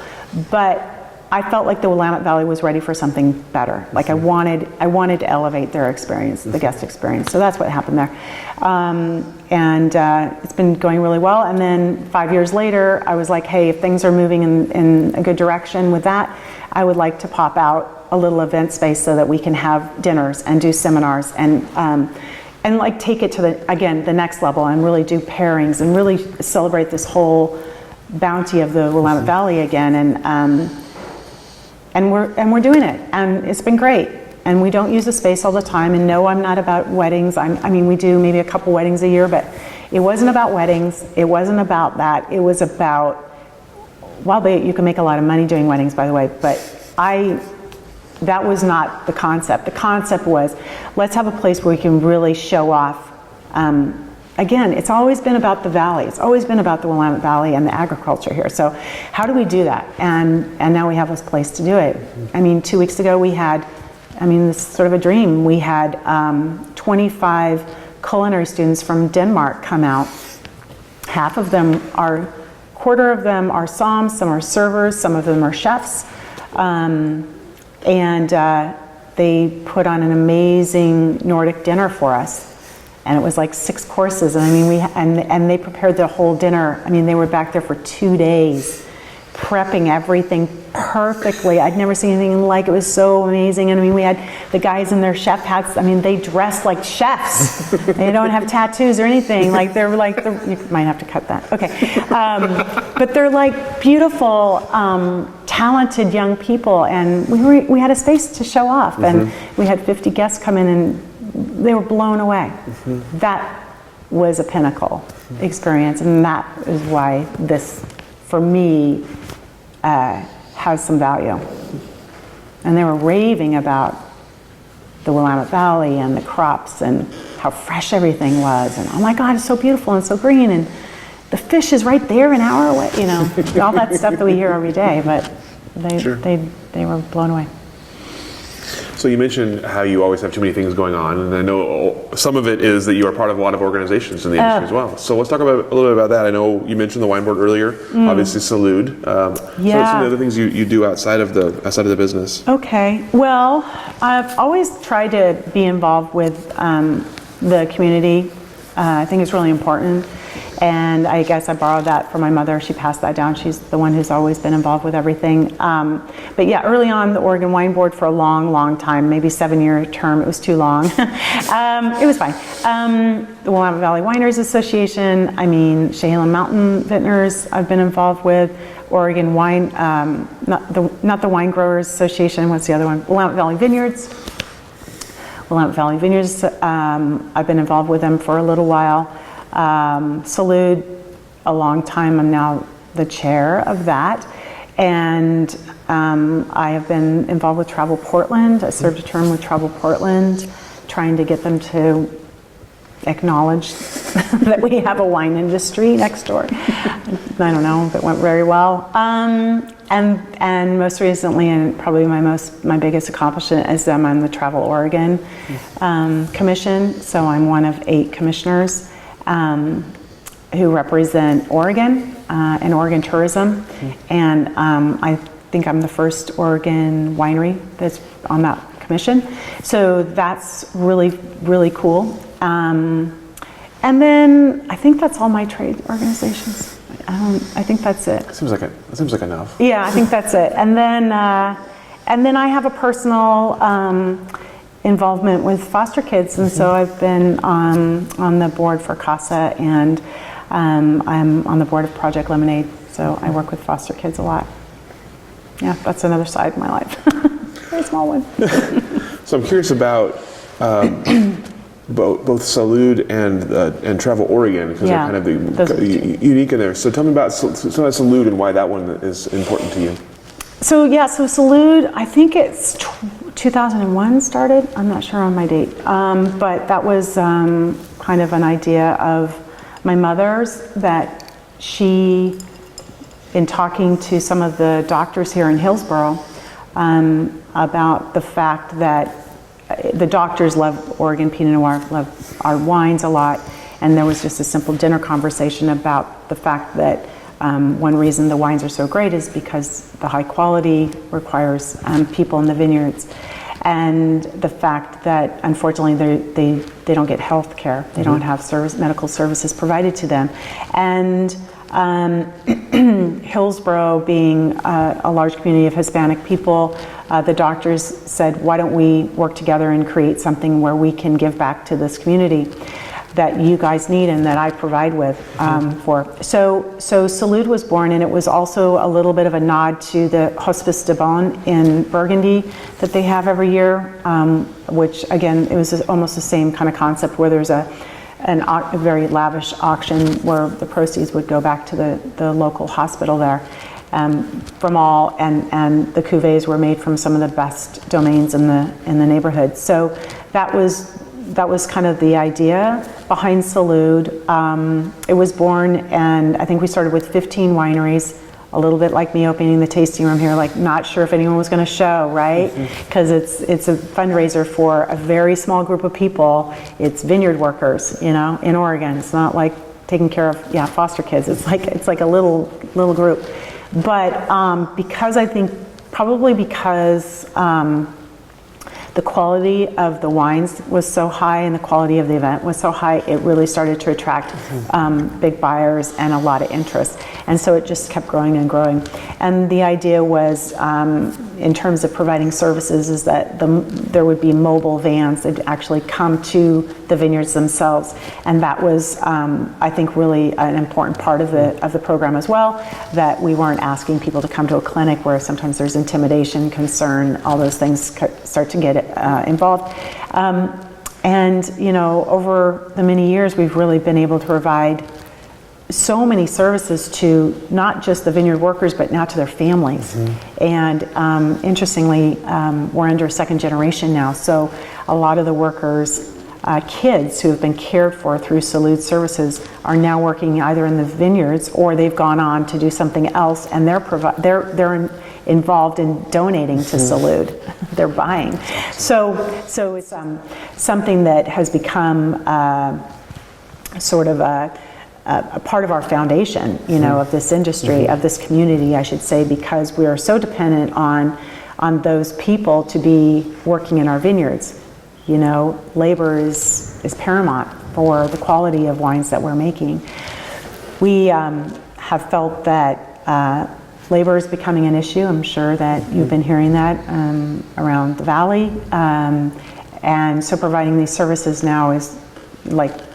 But I felt like the Willamette Valley was ready for something better. Like I wanted to elevate their experience, the guest experience. So that's what happened there. And it's been going really well. And then 5 years later, I was like, hey, if things are moving in a good direction with that, I would like to pop out a little event space so that we can have dinners and do seminars and like take it to the next level and really do pairings and really celebrate this whole bounty of the Willamette Valley again. And we're doing it, and it's been great. And we don't use the space all the time. And no, I'm not about weddings. I mean, we do maybe a couple weddings a year, but It wasn't about weddings. It wasn't about that. It was about, well, you can make a lot of money doing weddings, by the way, but that was not the concept. The concept was, let's have a place where we can really show off. Again, it's always been about the valley. It's always been about the Willamette Valley and the agriculture here. So how do we do that? And now we have this place to do it. I mean, 2 weeks ago we had, this is sort of a dream. We had 25 culinary students from Denmark come out. Half of them are, quarter of them are somms, some are servers, some of them are chefs. They put on an amazing Nordic dinner for us. And it was like 6 courses. And and they prepared the whole dinner. They were back there for 2 days, prepping everything perfectly. I'd never seen anything like it. It was so amazing. And we had the guys in their chef hats. They dressed like chefs. They don't have tattoos or anything. They're like, you might have to cut that. Okay. But they're like beautiful, talented young people. And we had a space to show off. And we had 50 guests come in, and they were blown away. That was a pinnacle experience, and that is why this, for me, has some value. And they were raving about the Willamette Valley and the crops and how fresh everything was, and oh my God, it's so beautiful and so green, and the fish is right there an hour away. All that stuff that we hear every day. But they were blown away. So you mentioned how you always have too many things going on, and I know some of it is that you are part of a lot of organizations in the industry as well. So let's talk a little bit about that. I know you mentioned the wine board earlier, obviously Salud. So some of the other things you do outside of the business. Okay. Well, I've always tried to be involved with the community. I think it's really important. And I guess I borrowed that from my mother. She passed that down. She's the one who's always been involved with everything. But yeah, early on, the Oregon Wine Board for a long, long time, maybe 7-year term. It was too long. It was fine. The Willamette Valley Wineries Association. Chehalem Mountain Vintners I've been involved with. Oregon Wine, not the Wine Growers Association. What's the other one? Willamette Valley Vineyards. Willamette Valley Vineyards. I've been involved with them for a little while. Salud, a long time. I'm now the chair of that. And I have been involved with Travel Portland. I served a term with Travel Portland, trying to get them to acknowledge that we have a wine industry next door. I don't know if it went very well. And most recently, and probably my biggest accomplishment, is I'm on the Travel Oregon Commission. So I'm one of 8 commissioners who represent Oregon and Oregon tourism. And I think I'm the first Oregon winery that's on that commission. So that's really, really cool. And then I think that's all my trade organizations. I think that's it. That seems like enough. Yeah, I think that's it. And then I have a personal involvement with foster kids, and so I've been on the board for CASA, and I'm on the board of Project Lemonade. So I work with foster kids a lot. Yeah, that's another side of my life. Very small one. So I'm curious about both Salud and Travel Oregon, because they're kind of unique in there. So tell me about Salud and why that one is important to you. So Salud, I think it's 2001 started. I'm not sure on my date, but that was kind of an idea of my mother's, that she, in talking to some of the doctors here in Hillsborough about the fact that the doctors love Oregon Pinot Noir, love our wines a lot, and there was just a simple dinner conversation about the fact that one reason the wines are so great is because the high quality requires people in the vineyards, and the fact that unfortunately they don't get health care, they don't have medical services provided to them, and Hillsborough being a large community of Hispanic people, the doctors said, why don't we work together and create something where we can give back to this community that you guys need and that I provide with for. So Salud was born, and it was also a little bit of a nod to the Hospice de Beaune in Burgundy that they have every year, which again, it was almost the same kind of concept where there's a a very lavish auction where the proceeds would go back to the local hospital there. From all, and the cuvées were made from some of the best domains in the neighborhood. So that was kind of the idea behind Salud. It was born, and I think we started with 15 wineries, a little bit like me opening the tasting room here, like not sure if anyone was going to show, right? Because it's a fundraiser for a very small group of people. It's vineyard workers, in Oregon. It's not like taking care of foster kids. It's like a little group. But because I think, probably because the quality of the wines was so high and the quality of the event was so high, it really started to attract big buyers and a lot of interest. And so it just kept growing and growing. And the idea was, in terms of providing services, is that there would be mobile vans that actually come to the vineyards themselves. And that was, I think, really an important part of the program as well, that we weren't asking people to come to a clinic where sometimes there's intimidation, concern, all those things start to get involved. And, over the many years, we've really been able to provide so many services to not just the vineyard workers, but now to their families. And interestingly, we're under second generation now, so a lot of the workers, kids who have been cared for through Salud services are now working either in the vineyards or they've gone on to do something else, and they're involved in donating to Salud. They're buying. So it's something that has become sort of a part of our foundation, of this industry, of this community, I should say, because we are so dependent on those people to be working in our vineyards. Labor is paramount for the quality of wines that we're making. We have felt that labor is becoming an issue. I'm sure that you've been hearing that around the valley. And so providing these services now is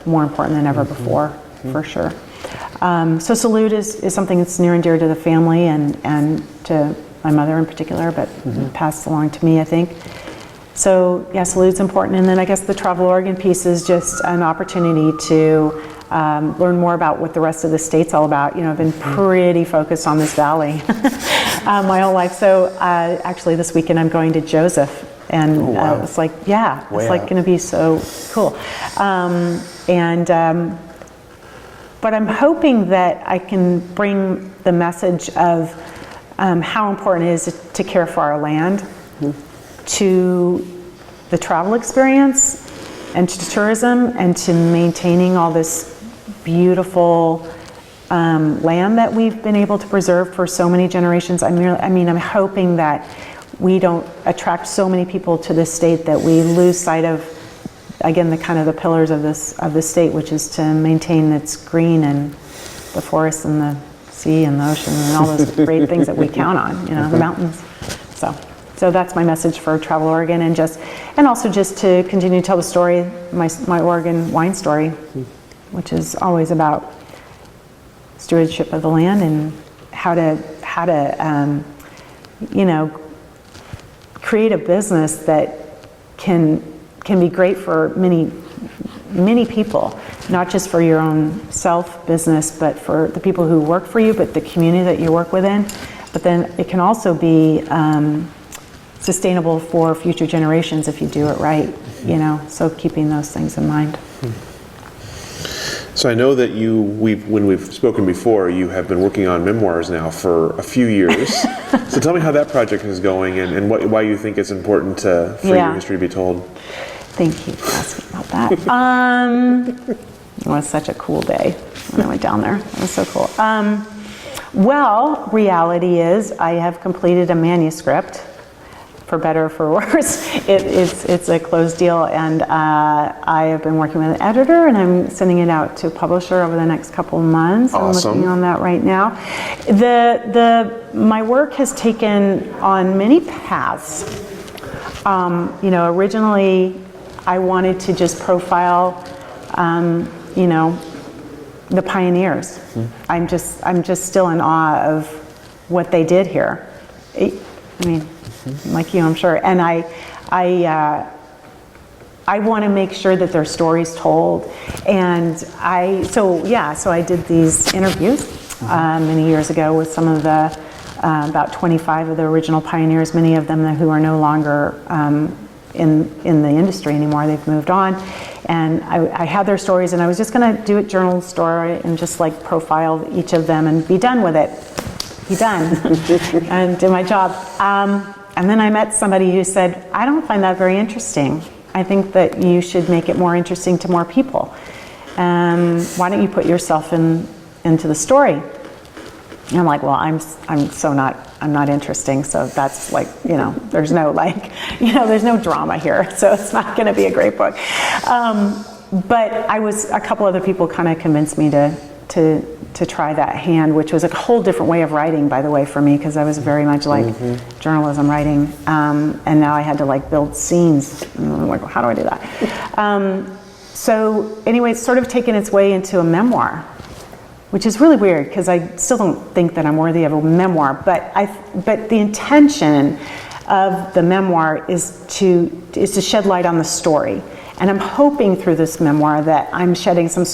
more important than ever before. For sure. So Salud is something that's near and dear to the family and to my mother in particular, but passed along to me, I think. So yeah, Salud's important. And then I guess the Travel Oregon piece is just an opportunity to learn more about what the rest of the state's all about. I've been pretty focused on this valley my whole life. So actually this weekend I'm going to Joseph. And it's going to be so cool. But I'm hoping that I can bring the message of how important it is to care for our land, to the travel experience, and to tourism, and to maintaining all this beautiful land that we've been able to preserve for so many generations. I'm hoping that we don't attract so many people to this state that we lose sight of, again, the pillars of this state, which is to maintain its green and the forest and the sea and the ocean and all those great things that we count on, the mountains. So that's my message for Travel Oregon, and also just to continue to tell the story, my Oregon wine story, which is always about stewardship of the land and how to create a business that can be great for many people, not just for your own self business, but for the people who work for you, but the community that you work within. But then it can also be sustainable for future generations if you do it right, so keeping those things in mind. So I know that when we've spoken before, you have been working on memoirs now for a few years. So tell me how that project is going and why you think it's important for your history to be told. Thank you for asking about that. It was such a cool day when I went down there. It was so cool. Well, reality is I have completed a manuscript, for better or for worse. It's a closed deal, and I have been working with an editor, and I'm sending it out to a publisher over the next couple of months. Awesome. I'm working on that right now. My work has taken on many paths. Originally I wanted to just profile, the pioneers. I'm just still in awe of what they did here. Like you, I'm sure. And I want to make sure that their story's told. And so I did these interviews many years ago with some of the, about 25 of the original pioneers, many of them who are no longer in the industry anymore. They've moved on. And I had their stories, and I was just going to do a journal story and just like profile each of them and be done with it. Be done and do my job. And then I met somebody who said, I don't find that very interesting. I think that you should make it more interesting to more people. Why don't you put yourself into the story? And I'm like, well, I'm not interesting. So that's like, there's no there's no drama here. So it's not going to be a great book. But a couple other people kind of convinced me to try that hand, which was a whole different way of writing, by the way, for me, because I was very much like journalism writing, and now I had to like build scenes. And I'm like, well, how do I do that? So anyway, it's sort of taken its way into a memoir, which is really weird because I still don't think that I'm worthy of a memoir. But the intention of the memoir is to shed light on the story. And I'm hoping through this memoir that I'm shedding some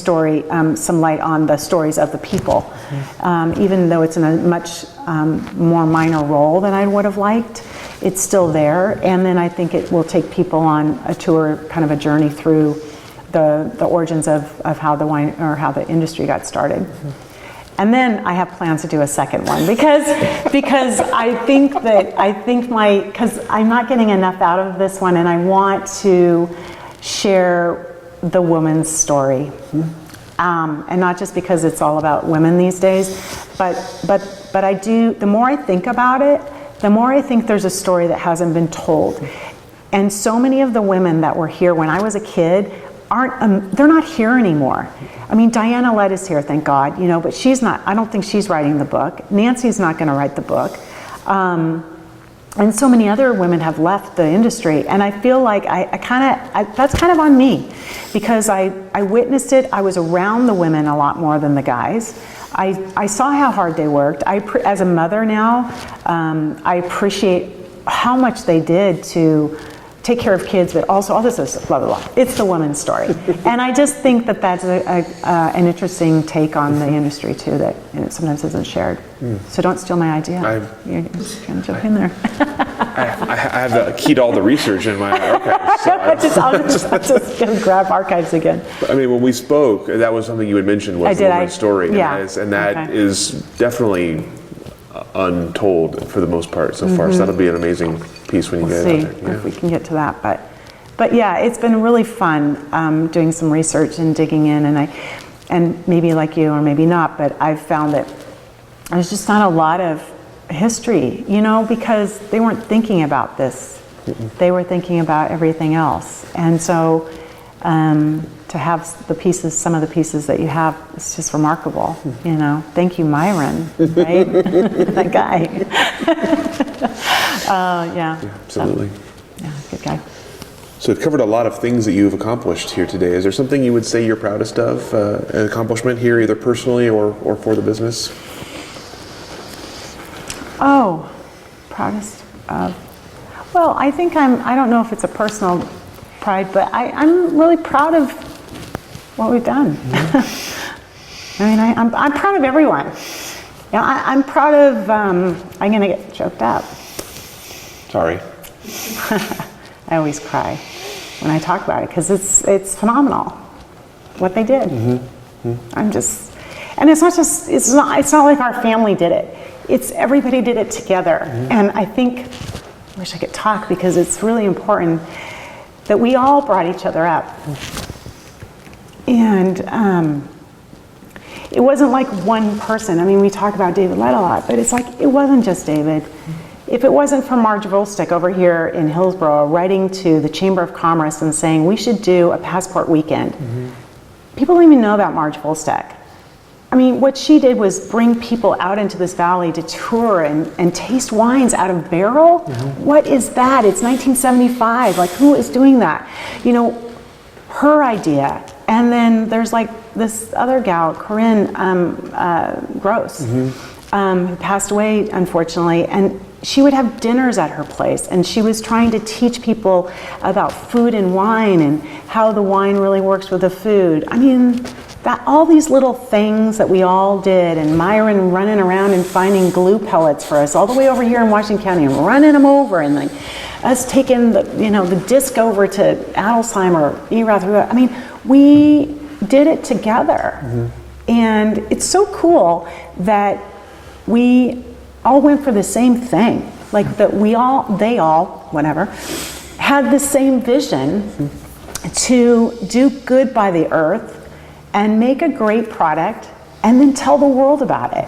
light on the stories of the people, even though it's in a much more minor role than I would have liked. It's still there, and then I think it will take people on a tour, kind of a journey through the origins of how the wine or how the industry got started. And then I have plans to do a second one because I think because I'm not getting enough out of this one, and I want to share the woman's story, and not just because it's all about women these days, but I do. The more I think about it, the more I think there's a story that hasn't been told, and so many of the women that were here when I was a kid they're not here anymore. I mean, Diana Lett is here, thank God, but she's not. I don't think she's writing the book. Nancy's not going to write the book. And so many other women have left the industry, and I feel like that's kind of on me, because I witnessed it. I was around the women a lot more than the guys. I saw how hard they worked. As a mother now, I appreciate how much they did to take care of kids, but also all this is blah, blah, blah. It's the woman's story. And I just think that that's an interesting take on the industry too, that sometimes isn't shared. So don't steal my idea. You're going to jump in there. I have keyed all the research in my archives. So I'll just go grab archives again. I mean, when we spoke, that was something you had mentioned was the woman's story. Yeah. And that is definitely untold for the most part so far. So that'll be an amazing piece when you get it out there. If we can get to that. But yeah, it's been really fun doing some research and digging in, and maybe like you or maybe not, but I've found that there's just not a lot of history, because they weren't thinking about this. They were thinking about everything else. And so to have some of the pieces that you have, it's just remarkable, Thank you, Myron, right? That guy. Yeah, absolutely. Yeah, good guy. So we've covered a lot of things that you've accomplished here today. Is there something you would say you're proudest of, an accomplishment here, either personally or for the business? Oh, proudest of. Well, I think I don't know if it's a personal pride, but I'm really proud of what we've done. I mean, I'm proud of everyone. I'm proud of, I'm going to get choked up. Sorry. I always cry when I talk about it because it's phenomenal what they did. I'm just, and it's not like our family did it. It's everybody did it together. And I wish I could talk because it's really important that we all brought each other up. And it wasn't like one person. I mean, we talk about David Lett a lot, but it's like, it wasn't just David. If it wasn't for Marge Volstick over here in Hillsborough writing to the Chamber of Commerce and saying we should do a passport weekend, people don't even know about Marge Volstick. I mean, what she did was bring people out into this valley to tour and taste wines out of barrel. What is that? It's 1975. Like, who is doing that? Her idea. And then there's like this other gal, Corinne Gross, who passed away, unfortunately. And she would have dinners at her place, and she was trying to teach people about food and wine and how the wine really works with the food. I mean, that all these little things that we all did, and Myron running around and finding glue pellets for us all the way over here in Washington County and running them over, and like us taking the disc over to Adelsheim or Erath. I mean, we did it together. And it's so cool that we all went for the same thing, like that they all, whatever, had the same vision to do good by the earth and make a great product and then tell the world about it.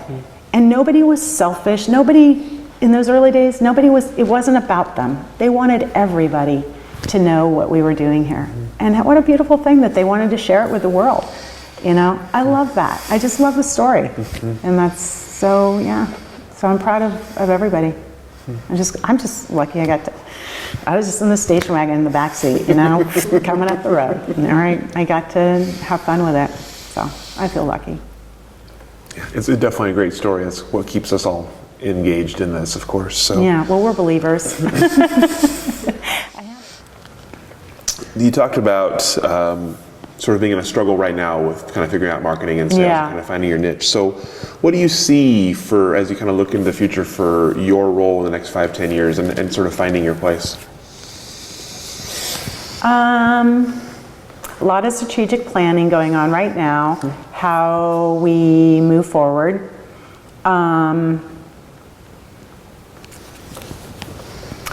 And nobody was selfish. Nobody, in those early days, it wasn't about them. They wanted everybody to know what we were doing here. And what a beautiful thing that they wanted to share it with the world. I love that. I just love the story. And that's so, yeah. So I'm proud of everybody. I'm just lucky I was just in the station wagon in the back seat, coming up the road. All right, I got to have fun with it. So I feel lucky. Yeah, it's definitely a great story. That's what keeps us all engaged in this, of course. So yeah, well, we're believers. You talked about sort of being in a struggle right now with kind of figuring out marketing and sales, and kind of finding your niche. So what do you see as you kind of look into the future for your role in the next 5-10 years and sort of finding your place? A lot of strategic planning going on right now, how we move forward.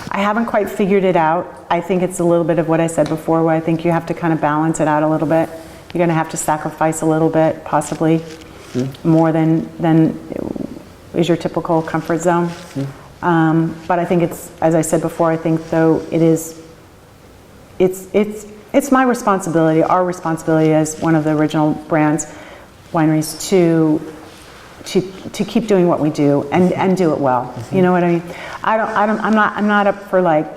I haven't quite figured it out. I think it's a little bit of what I said before, where I think you have to kind of balance it out a little bit. You're going to have to sacrifice a little bit, possibly more than is your typical comfort zone. But I think it's, as I said before, I think though it's my responsibility, our responsibility as one of the original brands, wineries, to keep doing what we do and do it well. You know what I mean? I'm not up for like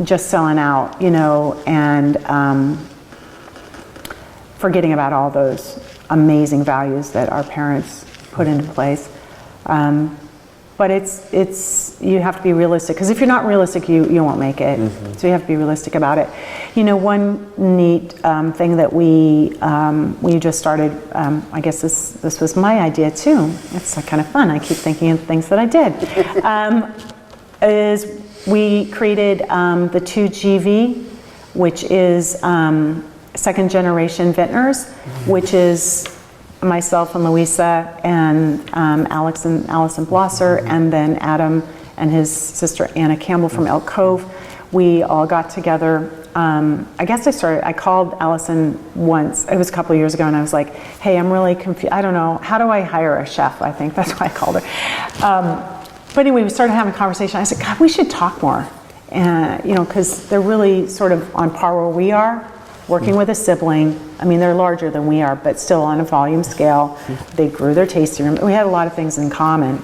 just selling out, and forgetting about all those amazing values that our parents put into place. But it's you have to be realistic, because if you're not realistic, you won't make it. So you have to be realistic about it. One neat thing that we just started, I guess this was my idea too. It's kind of fun. I keep thinking of things that I did. Is we created the 2GV, which is second generation vintners, which is myself and Louisa and Alex and Allison Blosser, and then Adam and his sister Anna Campbell from Elk Cove. We all got together. I guess I called Allison once, it was a couple of years ago, and I was like, hey, I'm really confused. I don't know, how do I hire a chef? I think that's why I called her. But anyway, we started having a conversation. I said, God, we should talk more. And, because they're really sort of on par where we are, working with a sibling. I mean, they're larger than we are, but still on a volume scale. They grew their tasting room. We had a lot of things in common.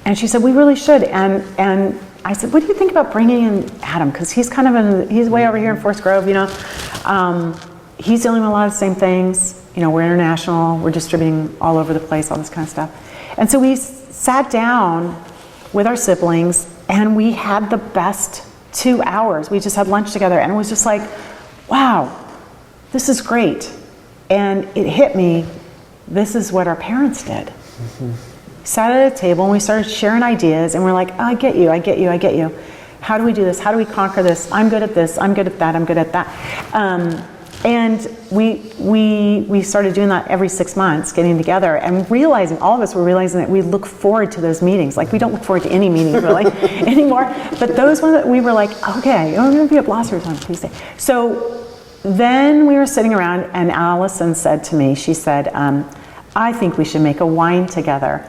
And she said, we really should. And I said, what do you think about bringing in Adam? Because he's he's way over here in Forest Grove, He's dealing with a lot of the same things. We're international, we're distributing all over the place, all this kind of stuff. And so we sat down with our siblings, and we had the best 2 hours. We just had lunch together, and it was just like, wow, this is great. And it hit me, this is what our parents did. Sat at a table and we started sharing ideas, and we're like, oh, I get you. How do we do this? How do we conquer this? I'm good at this, I'm good at that, I'm good at that. And we started doing that every 6 months, getting together and realizing, all of us were realizing that we look forward to those meetings. Like, we don't look forward to any meetings really anymore, but those ones that we were like, okay, we're going to be at Blosser's on Tuesday. So then we were sitting around, and Allison said to me, she said, I think we should make a wine together.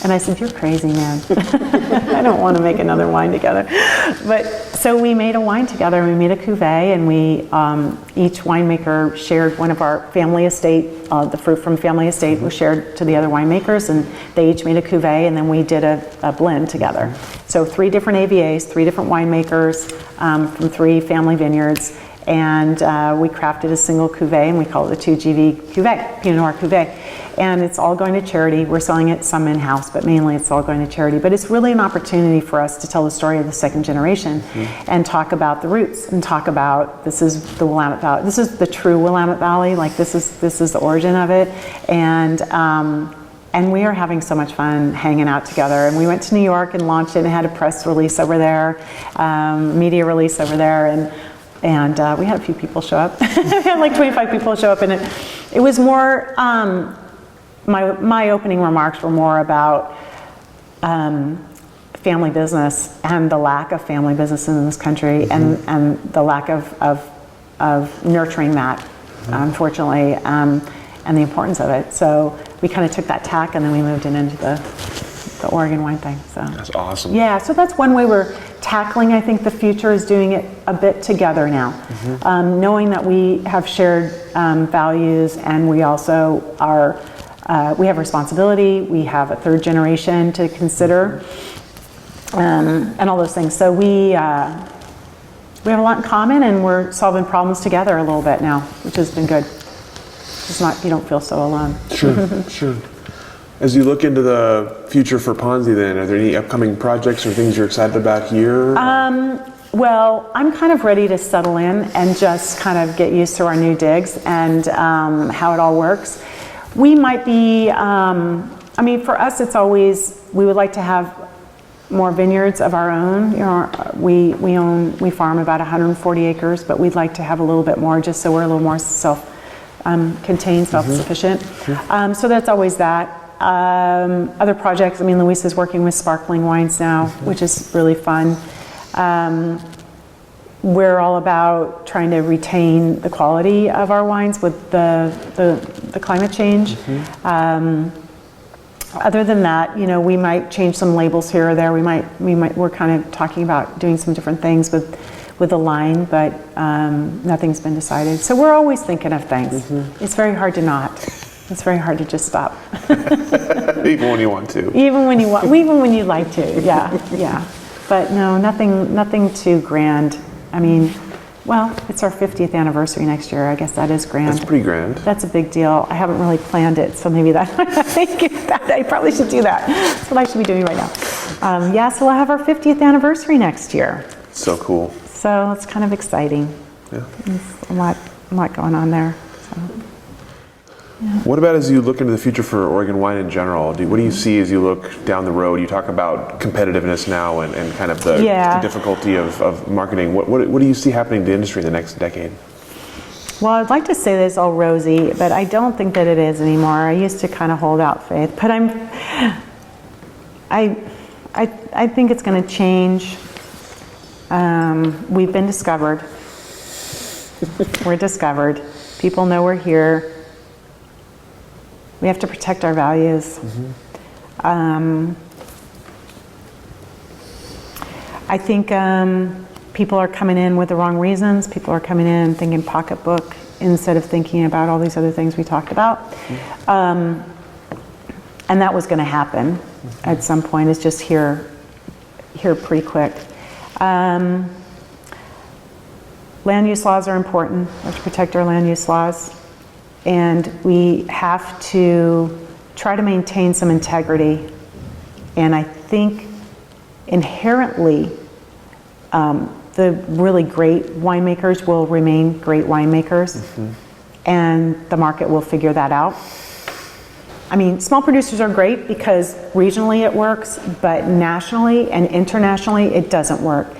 And I said, you're crazy, man. I don't want to make another wine together. But so we made a wine together, and we made a cuvee, and we each winemaker shared one of our family estate, the fruit from family estate was shared to the other winemakers, and they each made a cuvee, and then we did a blend together. So 3 different AVAs, 3 different winemakers from 3 family vineyards, And we crafted a single cuvee, and we call it the 2GV cuvee, Pinot Noir cuvee. And it's all going to charity. We're selling it some in-house, but mainly it's all going to charity. But it's really an opportunity for us to tell the story of the second generation and talk about the roots and talk about this is the Willamette Valley. This is the true Willamette Valley. Like this is the origin of it. And we are having so much fun hanging out together. And we went to New York and launched it and had a press release over there, media release over there. And we had a few people show up. We had like 25 people show up. And it was more, my opening remarks were more about family business and the lack of family business in this country and the lack of nurturing that, unfortunately, and the importance of it. So we kind of took that tack and then we moved it into the Oregon wine thing. So that's awesome. Yeah, so that's one way we're tackling, I think, the future is doing it a bit together now. Knowing that we have shared values and we also are we have responsibility, we have a third generation to consider, and all those things. So we have a lot in common, and we're solving problems together a little bit now, which has been good. It's not, you don't feel so alone. Sure. As you look into the future for Ponzi then, are there any upcoming projects or things you're excited about here? Well, I'm kind of ready to settle in and just kind of get used to our new digs and how it all works. We might be, I mean, for us, it's always, we would like to have more vineyards of our own. You know, we farm about 140 acres, but we'd like to have a little bit more just so we're a little more contained, self-sufficient. So that's always that. Other projects, I mean, Luis is working with sparkling wines now, which is really fun. We're all about trying to retain the quality of our wines with the climate change. Other than that, you know, we might change some labels here or there. We're kind of talking about doing some different things with the line, but nothing's been decided. So we're always thinking of things. It's very hard to not. It's very hard to just stop. Even when you want to. Even when you'd like to, yeah. But no, nothing too grand. I mean, well, it's our 50th anniversary next year. I guess that is grand. That's pretty grand. That's a big deal. I haven't really planned it, so maybe that I probably should do that. That's what I should be doing right now. Yeah, so we'll have our 50th anniversary next year. So cool. So it's kind of exciting. Yeah. There's a lot going on there. So. Yeah. What about as you look into the future for Oregon wine in general? What do you see as you look down the road? You talk about competitiveness now and kind of the difficulty of marketing. What do you see happening to the industry in the next decade? Well, I'd like to say that it's all rosy, but I don't think that it is anymore. I used to kind of hold out faith, but I think it's going to change. We've been discovered. We're discovered. People know we're here. We have to protect our values. I think people are coming in with the wrong reasons. People are coming in thinking pocketbook instead of thinking about all these other things we talked about. And that was going to happen at some point. It's just here pretty quick. Land use laws are important. We have to protect our land use laws. And we have to try to maintain some integrity. And I think inherently, the really great winemakers will remain great winemakers, and the market will figure that out. I mean, small producers are great because regionally it works, but nationally and internationally it doesn't work.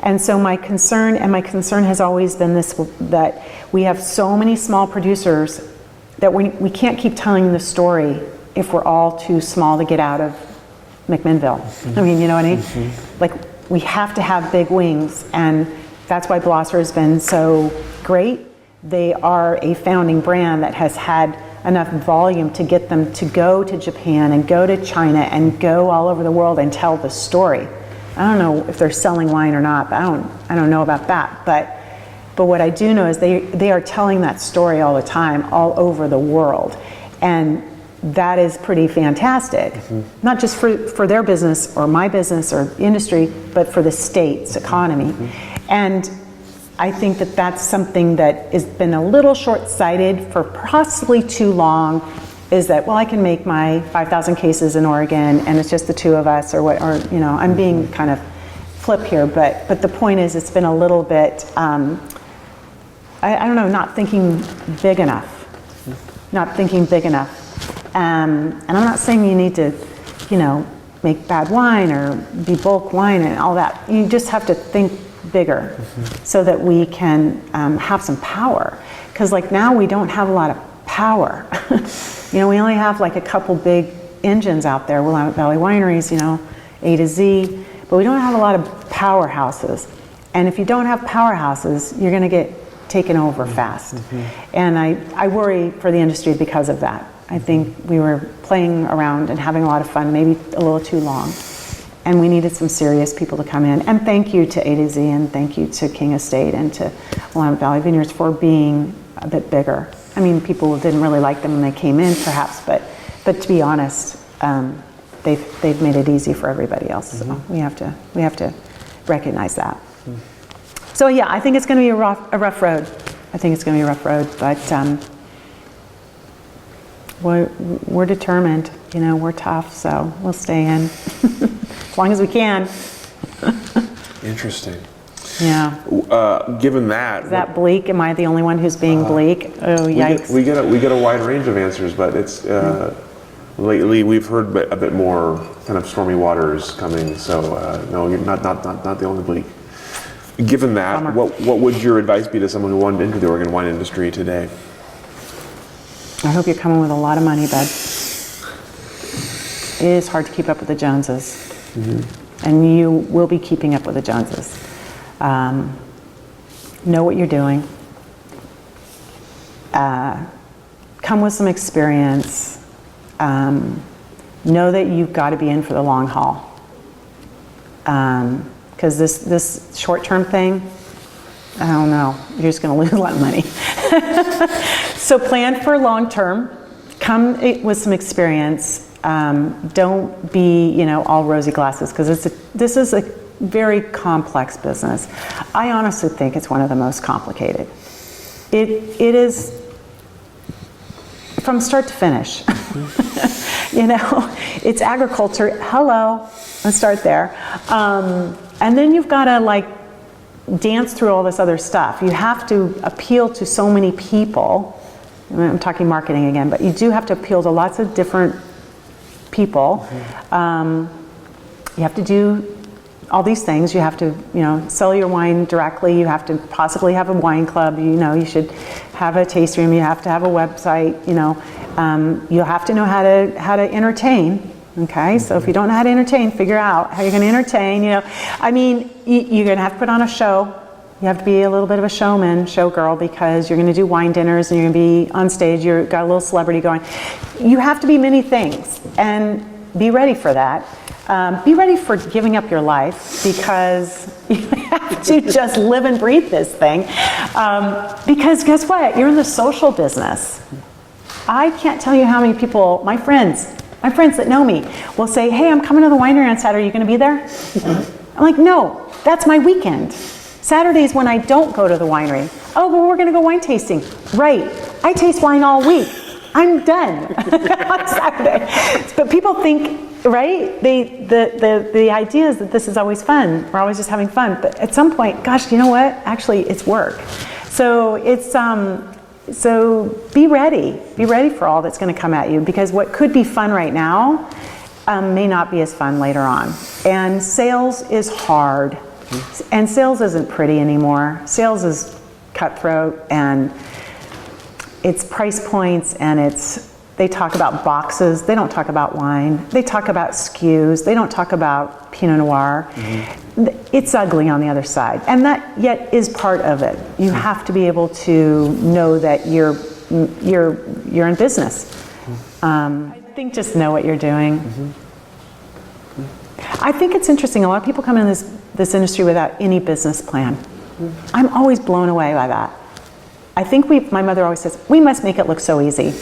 And so my concern has always been this, that we have so many small producers that we can't keep telling the story if we're all too small to get out of McMinnville. I mean, you know what I mean? Like, we have to have big wings, and that's why Blosser has been so great. They are a founding brand that has had enough volume to get them to go to Japan and go to China and go all over the world and tell the story. I don't know if they're selling wine or not, but I don't know about that. But what I do know is they are telling that story all the time, all over the world. And that is pretty fantastic. Not just for their business or my business or industry, but for the state's economy. And I think that that's something that has been a little short-sighted for possibly too long, is that, well, I can make my 5,000 cases in Oregon and it's just the two of us, or what, or, you know, I'm being kind of flip here, but the point is, it's been a little bit, I don't know, not thinking big enough. Not thinking big enough. And I'm not saying you need to, you know, make bad wine or be bulk wine and all that. You just have to think bigger so that we can have some power. Because like now we don't have a lot of power. You know, we only have like a couple big engines out there, Willamette Valley Wineries, you know, A to Z, but we don't have a lot of powerhouses. And if you don't have powerhouses, you're going to get taken over fast. And I worry for the industry because of that. I think we were playing around and having a lot of fun, maybe a little too long. And we needed some serious people to come in. And thank you to A to Z, and thank you to King Estate and to Willamette Valley Vineyards for being a bit bigger. I mean, people didn't really like them when they came in, perhaps, but to be honest, they've made it easy for everybody else. So we have to recognize that. So yeah, I think it's going to be a rough road. I think it's going to be a rough road, but we're determined. You know, we're tough, so we'll stay in as long as we can. Interesting. Yeah. Given that, is that bleak? Am I the only one who's being bleak? Oh, yikes! We get a wide range of answers, but it's lately we've heard a bit more kind of stormy waters coming. So no, you're not the only bleak. Given that, Bummer. what would your advice be to someone who wanted into the Oregon wine industry today? I hope you're coming with a lot of money, bud. It is hard to keep up with the Joneses, and you will be keeping up with the Joneses. Know what you're doing. Come with some experience. Know that you've got to be in for the long haul. Because this short-term thing, I don't know, you're just going to lose a lot of money. So plan for long-term. Come with some experience. Don't be, you know, all rosy glasses, because this is a very complex business. I honestly think it's one of the most complicated. It is from start to finish. You know, it's agriculture. Hello, let's start there. And then you've got to like dance through all this other stuff. You have to appeal to so many people. I'm talking marketing again, but you do have to appeal to lots of different people. You have to do all these things. You have to, you know, sell your wine directly. You have to possibly have a wine club. You know, you should have a taste room. You have to have a website. You know, you have to know how to entertain. Okay, so if you don't know how to entertain, figure out how you're going to entertain. You know, I mean, you're going to have to put on a show. You have to be a little bit of a showman, showgirl, because you're going to do wine dinners and you're going to be on stage. You've got a little celebrity going. You have to be many things, and be ready for that. Be ready for giving up your life, because you have to just live and breathe this thing. Because guess what? You're in the social business. I can't tell you how many people, my friends that know me, will say, hey, I'm coming to the winery on Saturday. Are you going to be there? I'm like, no, that's my weekend. Saturday's when I don't go to the winery. Oh, well, we're going to go wine tasting. Right. I taste wine all week. I'm done on Saturday. But people think, right? The idea is that this is always fun. We're always just having fun. But at some point, gosh, you know what? Actually, it's work. So it's so be ready. Be ready for all that's going to come at you, because what could be fun right now may not be as fun later on. And sales is hard. And sales isn't pretty anymore. Sales is cutthroat, and it's price points, and they talk about boxes. They don't talk about wine. They talk about SKUs. They don't talk about Pinot Noir. It's ugly on the other side, and that yet is part of it. You have to be able to know that you're in business. I think just know what you're doing. I think it's interesting. A lot of people come in this industry without any business plan. I'm always blown away by that. I think my mother always says, we must make it look so easy.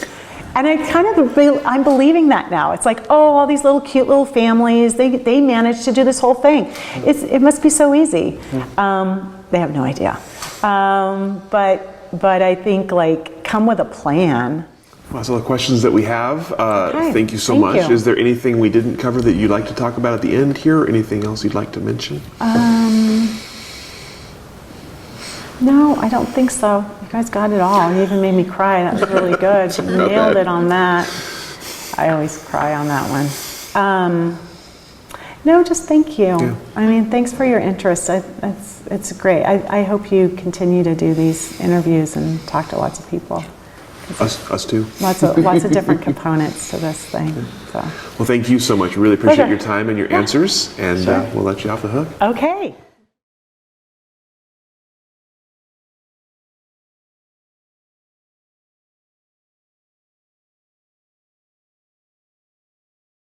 And I'm believing that now. It's like, oh, all these little cute little families, they managed to do this whole thing. It must be so easy. They have no idea. But I think like come with a plan. Well, that's all the questions that we have. Okay, Thank you so thank much. you. Is there anything we didn't cover that you'd like to talk about at the end here, or anything else you'd like to mention? No, I don't think so. You guys got it all. You even made me cry. That was really good. You nailed it on that. I always cry on that one. No, just thank you. Yeah. I mean, thanks for your interest. It's great. I hope you continue to do these interviews and talk to lots of people. Us too. Lots of different components to this thing. So. Well, thank you so much. Really appreciate Pleasure. your time and your answers, and Sure. we'll let you off the hook. Okay.